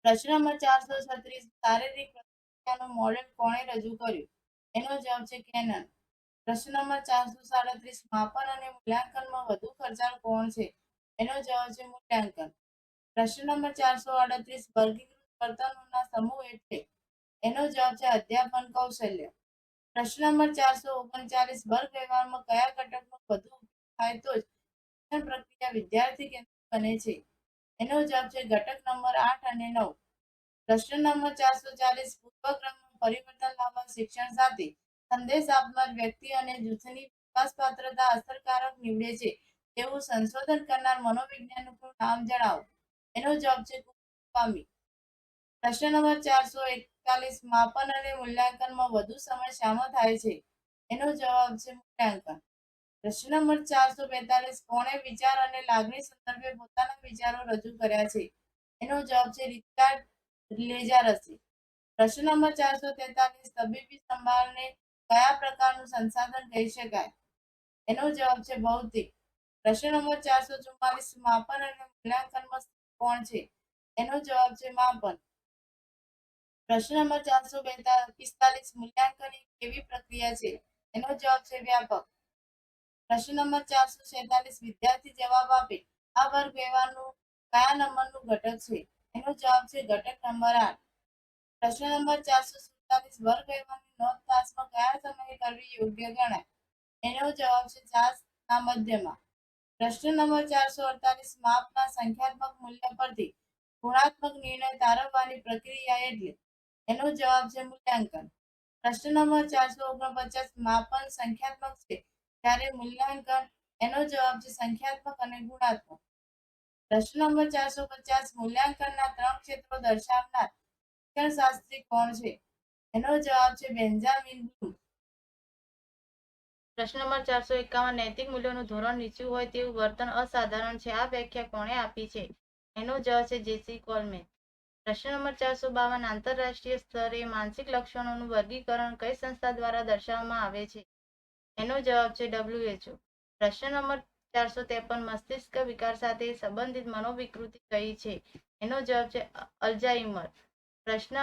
પ્રશ્ન નંબર 436 શારીરિક પ્રતિક્રિયાનું મોડેલ કોણે રજૂ કર્યું? એનો જવાબ છે કેનન. પ્રશ્ન નંબર 437 માપન અને મૂલ્યાંકનમાં વધુ ખર્ચાળ કોણ છે? એનો જવાબ છે મૂલ્યાંકન. પ્રશ્ન નંબર 438 વર્ગીકૃત વર્તનોના સમૂહ એટલે? એનો જવાબ છે અધ્યાપન કૌશલ્ય. પ્રશ્ન નંબર 439 વર્ગ વ્યવહારમાં કયા ઘટકનો વધુ ઉપયોગ થાય તો જ શિક્ષણ પ્રક્રિયા વિદ્યાર્થી કેન્દ્રિત બને છે? એનો જવાબ છે ઘટક નંબર 8 અને 9. પ્રશ્ન નંબર 440 પૂર્વક્રમમાં પરિવર્તન લાવવા શિક્ષણ સાથે સંદેશ આપનાર વ્યક્તિ અને જૂથની વિકાસ પાત્રતા અસરકારક નીવડે છે તેવું સંશોધન કરનાર મનોવૈજ્ઞાનિકનું નામ જણાવો. એનો જવાબ છે પામી. પ્રશ્ન નંબર 441 માપન અને મૂલ્યાંકનમાં વધુ સમય શામાં થાય છે? એનો જવાબ છે મૂલ્યાંકન. પ્રશ્ન નંબર 442 કોણે વિચાર અને લાગણી સંદર્ભે પોતાના વિચારો રજૂ કર્યા છે? એનો જવાબ છે રિચાર્ડ લેજારસે. પ્રશ્ન નંબર 443 તબીબી સંભાળને કયા પ્રકારનું સંસાધન કહી શકાય? એનો જવાબ છે ભૌતિક. પ્રશ્ન નંબર 444 માપન અને મૂલ્યાંકનમાં કોણ છે? એનો જવાબ છે માપન. પ્રશ્ન નંબર 445 મૂલ્યાંકન એક કેવી પ્રક્રિયા છે? એનો જવાબ છે વ્યાપક. પ્રશ્ન નંબર 446 વિદ્યાર્થી જવાબ આપે. આ વર્ગ વ્યવહારનું કયા નંબરનું ઘટક છે? એનો જવાબ છે ઘટક નંબર 8. પ્રશ્ન નંબર 447 વર્ગ વ્યવહારની નોંધ તાસમાં કયા સમયે કરવી યોગ્ય ગણાય? એનો જવાબ છે તાસના મધ્યમાં. પ્રશ્ન નંબર 448 માપના સંખ્યાત્મક મૂલ્ય પરથી ગુણાત્મક નિર્ણય તારવવાની પ્રક્રિયા એટલે? એનો જવાબ છે મૂલ્યાંકન. પ્રશ્ન નંબર 449 માપન સંખ્યાત્મક છે ત્યારે મૂલ્યાંકન? એનો જવાબ છે સંખ્યાત્મક અને ગુણાત્મક. પ્રશ્ન નંબર 450 મૂલ્યાંકનના 3 ક્ષેત્રો દર્શાવનાર શિક્ષણશાસ્ત્રી કોણ છે? એનો જવાબ છે બેન્જામિન બ્લૂમ. પ્રશ્ન નંબર 451 નૈતિક મૂલ્યોનું ધોરણ નીચું હોય તેવું વર્તન અસાધારણ છે. આ વ્યાખ્યા કોણે આપી છે? એનો જવાબ છે જેસી કોલમેન. પ્રશ્ન નંબર 452 આંતરરાષ્ટ્રીય સ્તરે માનસિક લક્ષણોનું વર્ગીકરણ કઈ સંસ્થા દ્વારા દર્શાવવામાં આવે છે? એનો જવાબ છે WHO. પ્રશ્ન નંબર 453 મસ્તિષ્ક વિકાર સાથે સંબંધિત મનોવિકૃતિ કઈ છે? એનો જવાબ છે અલ્ઝાઇમર. પ્રશ્ન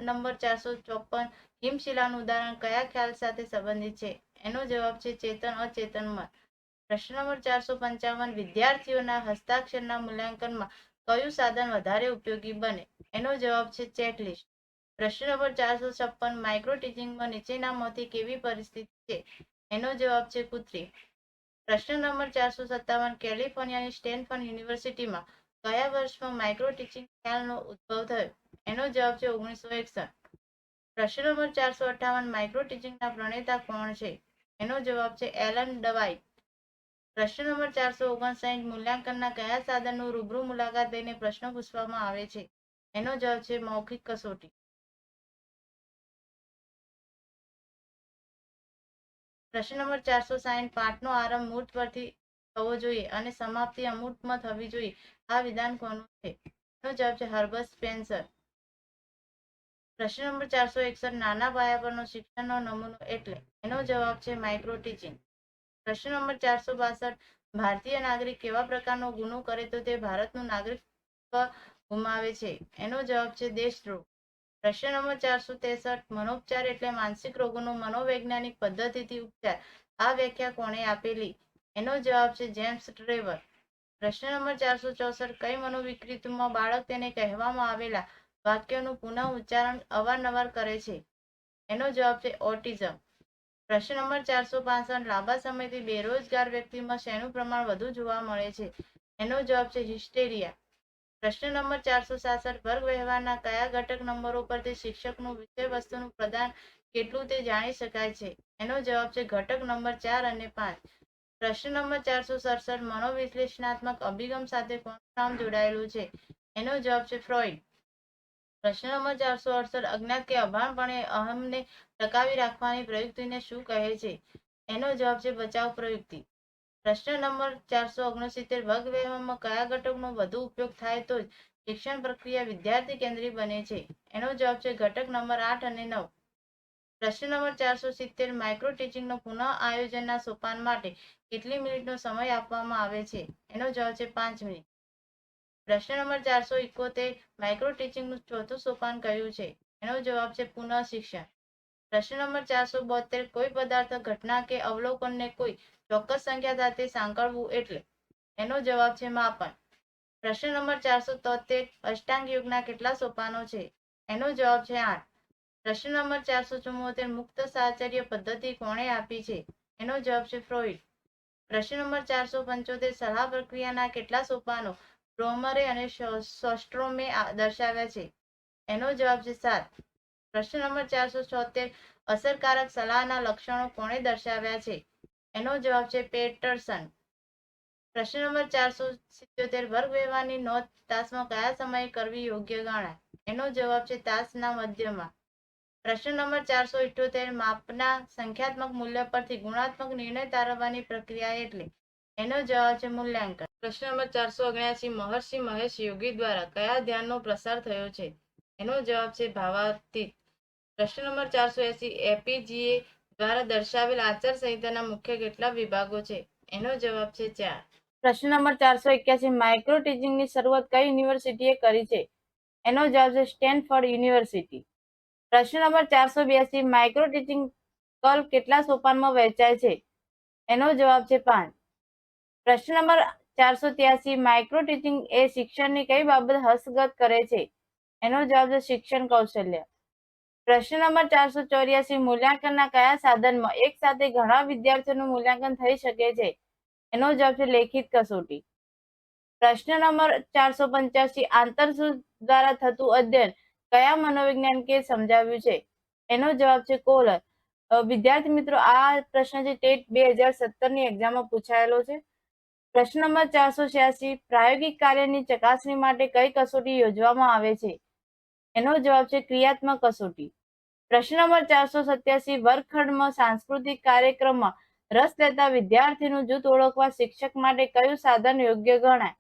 નંબર 454 હિમશિલાનું ઉદાહરણ કયા ખ્યાલ સાથે સંબંધિત છે? એનો જવાબ છે ચેતન અચેતન મન. પ્રશ્ન નંબર 455 વિદ્યાર્થીઓના હસ્તાક્ષરના મૂલ્યાંકનમાં કયું સાધન વધારે ઉપયોગી બને? એનો જવાબ છે ચેકલિસ્ટ. પ્રશ્ન નંબર 456 માઇક્રો ટીચિંગમાં નીચેનામાંથી કેવી પરિસ્થિતિ છે? એનો જવાબ છે કૃત્રિમ. પ્રશ્ન નંબર 457 કેલિફોર્નિયાની સ્ટેનફોર્ડ યુનિવર્સિટીમાં કયા વર્ષમાં માઇક્રો ટીચિંગ ખ્યાલનો ઉદ્ભવ થયો? એનો જવાબ છે 1961. પ્રશ્ન નંબર 458 માઇક્રો ટીચિંગના પ્રણેતા કોણ છે? એનો જવાબ છે એલન ડવાઇટ. પ્રશ્ન નંબર 459 મૂલ્યાંકનના કયા સાધનનું રૂબરૂ મુલાકાત લઈને પ્રશ્નો પૂછવામાં આવે છે? એનો જવાબ છે મૌખિક કસોટી. પ્રશ્ન નંબર 460 પાઠનો આરંભ મૂર્ત પરથી થવો જોઈએ અને સમાપ્તિ અમૂર્તમાં થવી જોઈએ. આ વિધાન કોનું છે? એનો જવાબ છે હર્બર્ટ સ્પેન્સર. પ્રશ્ન નંબર 461 નાના પાયા પરનો શિક્ષણનો નમૂનો એટલે? એનો જવાબ છે માઇક્રો ટીચિંગ. પ્રશ્ન નંબર 462 ભારતીય નાગરિક કેવા પ્રકારનો ગુનો કરે તો તે ભારતનું નાગરિકત્વ ગુમાવે છે? એનો જવાબ છે દેશદ્રોહ. પ્રશ્ન નંબર 463 મનોપચાર એટલે માનસિક રોગોનો મનોવૈજ્ઞાનિક પદ્ધતિથી ઉપચાર. આ વ્યાખ્યા કોણે આપેલી? એનો જવાબ છે જેમ્સ ટ્રેવર. પ્રશ્ન નંબર 464 કઈ મનોવિકૃતિમાં બાળક તેને કહેવામાં આવેલા વાક્યોનું પુનઃ ઉચ્ચારણ અવારનવાર કરે છે? એનો જવાબ છે ઓટિઝમ. પ્રશ્ન નંબર 465 લાંબા સમયથી બેરોજગાર વ્યક્તિમાં શેનું પ્રમાણ વધુ જોવા મળે છે? એનો જવાબ છે હિસ્ટેરિયા. પ્રશ્ન નંબર 467 વર્ગ વ્યવહારના કયા ઘટક નંબરો પરથી શિક્ષકનું વિષય વસ્તુનું પ્રદાન કેટલું તે જાણી શકાય છે? એનો જવાબ છે ઘટક નંબર 4 અને 5. પ્રશ્ન નંબર 467 મનોવિશ્લેષણાત્મક અભિગમ સાથે કોનું નામ જોડાયેલું છે? એનો જવાબ છે ફ્રોઇડ. પ્રશ્ન નંબર 468 અજ્ઞાત કે અભાણપણે અહમને ટકાવી રાખવાની પ્રયુક્તિને શું કહે છે? એનો જવાબ છે બચાવ પ્રયુક્તિ. પ્રશ્ન નંબર 469 વર્ગ વ્યવહારમાં કયા ઘટકનો વધુ ઉપયોગ થાય તો જ શિક્ષણ પ્રક્રિયા વિદ્યાર્થી કેન્દ્રિત બને છે? એનો જવાબ છે ઘટક નંબર 8 અને 9. પ્રશ્ન નંબર 470 માઇક્રો ટીચિંગનો પુનઃ આયોજનના સોપાન માટે કેટલી મિનિટનો સમય આપવામાં આવે છે? એનો જવાબ છે 5 મિનિટ. પ્રશ્ન નંબર 471 માઇક્રો ટીચિંગનું ચોથું સોપાન કયું છે? એનો જવાબ છે પુનઃ શિક્ષણ. પ્રશ્ન નંબર 472 કોઈ પદાર્થ ઘટના કે અવલોકનને કોઈ ચોક્કસ સંખ્યા સાથે સાંકળવું એટલે? એનો જવાબ છે માપન. પ્રશ્ન નંબર 473 અષ્ટાંગ યોગના કેટલા સોપાનો છે? એનો જવાબ છે 8. પ્રશ્ન નંબર 474 મુક્ત સાહચર્ય પદ્ધતિ કોણે આપી છે? એનો જવાબ છે ફ્રોઇડ. પ્રશ્ન નંબર 475 સલાહ પ્રક્રિયાના કેટલા સોપાનો બ્રોમરે અને સોસ્ટ્રોમે દર્શાવ્યા છે? એનો જવાબ છે 7. પ્રશ્ન નંબર 476 અસરકારક સલાહના લક્ષણો કોણે દર્શાવ્યા છે? એનો જવાબ છે પેટરસન. પ્રશ્ન નંબર 477 વર્ગ વ્યવહારની નોંધ તાસમાં કયા સમયે કરવી યોગ્ય ગણાય? એનો જવાબ છે તાસના મધ્યમાં. પ્રશ્ન નંબર 478 માપના સંખ્યાત્મક મૂલ્ય પરથી ગુણાત્મક નિર્ણય તારવવાની પ્રક્રિયા એટલે? એનો જવાબ છે મૂલ્યાંકન. પ્રશ્ન નંબર 479 મહર્ષિ મહેશ યોગી દ્વારા કયા ધ્યાનનો પ્રસાર થયો છે? એનો જવાબ છે ભાવાતીત. પ્રશ્ન નંબર 480 એપીજીએ દ્વારા દર્શાવેલ આચાર સંહિતાના મુખ્ય કેટલા વિભાગો છે? એનો જવાબ છે 4. પ્રશ્ન નંબર 481 માઇક્રો ટીચિંગની શરૂઆત કઈ યુનિવર્સિટીએ કરી છે? એનો જવાબ છે સ્ટેનફોર્ડ યુનિવર્સિટી. પ્રશ્ન નંબર 482 માઇક્રો ટીચિંગ કલ કેટલા સોપાનમાં વહેંચાય છે? એનો જવાબ છે 5. પ્રશ્ન નંબર 483, માઇક્રો ટીચિંગ એ શિક્ષણની કઈ બાબત હસ્તગત કરે છે? એનો જવાબ છે શિક્ષણ કૌશલ્ય. પ્રશ્ન નંબર 484, મૂલ્યાંકનના કયા સાધનમાં એક સાથે ઘણા વિદ્યાર્થીઓનું મૂલ્યાંકન થઈ શકે છે? એનો જવાબ છે લેખિત કસોટી. પ્રશ્ન નંબર 485, આંતરસૂઝ દ્વારા થતું અધ્યયન કયા મનોવૈજ્ઞાનિકે સમજાવ્યું છે? એનો જવાબ છે કોહલર. વિદ્યાર્થી મિત્રો, આ પ્રશ્ન છે ટેટ 2017ની એક્ઝામમાં પૂછાયેલો છે. પ્રશ્ન નંબર 486, પ્રાયોગિક કાર્યની ચકાસણી માટે કઈ કસોટી યોજવામાં આવે છે? એનો જવાબ છે ક્રિયાત્મક કસોટી. પ્રશ્ન નંબર 487, વર્ગખંડમાં સાંસ્કૃતિક કાર્યક્રમમાં રસ લેતા વિદ્યાર્થીનું જૂથ ઓળખવા શિક્ષક માટે કયું સાધન યોગ્ય ગણાય?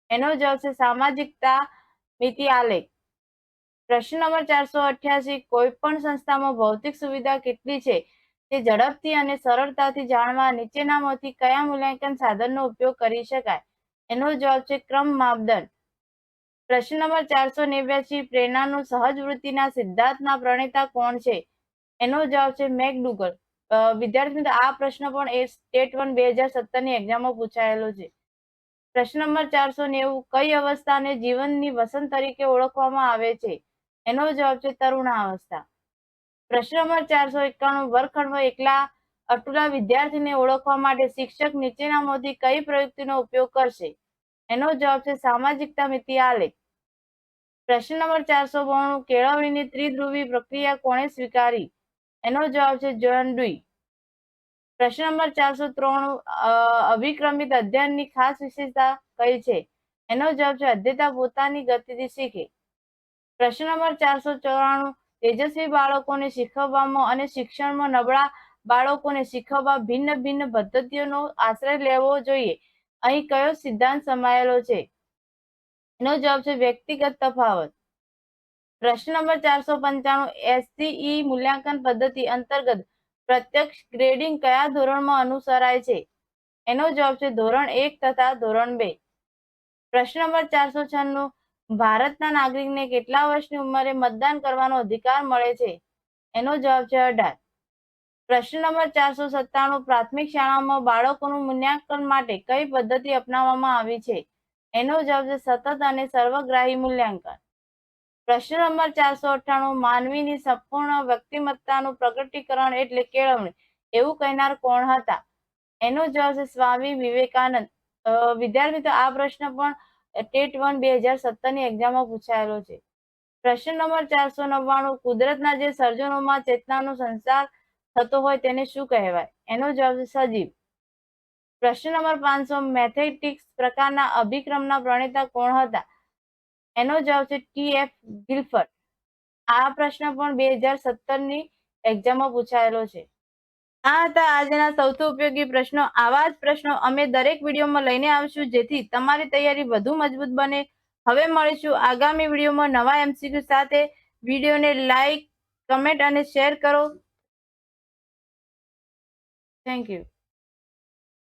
એનો જવાબ છે સામાજિકતા મિતિ આલેખ. પ્રશ્ન નંબર 488, કોઈ પણ સંસ્થામાં ભૌતિક સુવિધા કેટલી છે તે ઝડપથી અને સરળતાથી જાણવા નીચેનામાંથી કયા મૂલ્યાંકન સાધનનો ઉપયોગ કરી શકાય? એનો જવાબ છે ક્રમ માપદંડ. પ્રશ્ન નંબર 489, પ્રેરણાનું સહજ વૃત્તિના સિદ્ધાંતના પ્રણેતા કોણ છે? એનો જવાબ છે મેકડુગલ. વિદ્યાર્થી મિત્રો, આ પ્રશ્ન પણ સ્ટેટ 1 2017ની એક્ઝામમાં પૂછાયેલો છે. પ્રશ્ન નંબર 490, કઈ અવસ્થાને જીવનની વસંત તરીકે ઓળખવામાં આવે છે? એનો જવાબ છે તરુણાવસ્થા. પ્રશ્ન નંબર 491, વર્ગખંડમાં એકલા અટુલા વિદ્યાર્થીને ઓળખવા માટે શિક્ષક નીચેનામાંથી કઈ પ્રયુક્તિનો ઉપયોગ કરશે? એનો જવાબ છે સામાજિકતા મિતિ આલેખ. પ્રશ્ન નંબર 492, કેળવણીની ત્રિધ્રુવી પ્રક્રિયા કોણે સ્વીકારી? એનો જવાબ છે જ્હોન ડુઈ. પ્રશ્ન નંબર 493, અભિક્રમિત અધ્યયનની ખાસ વિશેષતા કઈ છે? એનો જવાબ છે અધ્યયતા પોતાની ગતિથી શીખે. પ્રશ્ન નંબર 494, તેજસ્વી બાળકોને શીખવવામાં અને શિક્ષણમાં નબળા બાળકોને શીખવવા ભિન્ન ભિન્ન પદ્ધતિઓનો આશ્રય લેવો જોઈએ. અહીં કયો સિદ્ધાંત સમાયેલો છે? એનો જવાબ છે વ્યક્તિગત તફાવત. પ્રશ્ન નંબર 495, એસસીઈ મૂલ્યાંકન પદ્ધતિ અંતર્ગત પ્રત્યક્ષ ગ્રેડિંગ કયા ધોરણમાં અનુસરાય છે? એનો જવાબ છે ધોરણ 1 તથા ધોરણ 2. પ્રશ્ન નંબર 496, ભારતના નાગરિકને કેટલા વર્ષની ઉંમરે મતદાન કરવાનો અધિકાર મળે છે? એનો જવાબ છે 18. પ્રશ્ન નંબર 497, પ્રાથમિક શાળામાં બાળકોનું મૂલ્યાંકન માટે કઈ પદ્ધતિ અપનાવવામાં આવી છે? એનો જવાબ છે સતત અને સર્વગ્રાહી મૂલ્યાંકન. પ્રશ્ન નંબર 498, માનવીની સંપૂર્ણ વ્યક્તિમત્તાનું પ્રગટીકરણ એટલે કેળવણી એવું કહેનાર કોણ હતા? એનો જવાબ છે સ્વામી વિવેકાનંદ. વિદ્યાર્થી મિત્રો, આ પ્રશ્ન પણ ટેટ 1 2017ની એક્ઝામમાં પૂછાયેલો છે. પ્રશ્ન નંબર 499, કુદરતના જે સર્જનોમાં ચેતનાનો સંચાર થતો હોય તેને શું કહેવાય? એનો જવાબ છે સજીવ. પ્રશ્ન નંબર 500, મેથેટિક્સ પ્રકારના અભિક્રમના પ્રણેતા કોણ હતા? એનો જવાબ છે TF ગિલફર્ડ. આ પ્રશ્ન પણ 2017ની એક્ઝામમાં પૂછાયેલો છે. આ હતા આજના સૌથી ઉપયોગી પ્રશ્નો. આવા જ પ્રશ્નો અમે દરેક વિડીયોમાં લઈને આવશું જેથી તમારી તૈયારી વધુ મજબૂત બને. હવે મળીશું આગામી વિડીયોમાં નવા MCQ સાથે. વિડીયોને લાઈક, કમેન્ટ અને શેર કરો. Thank you.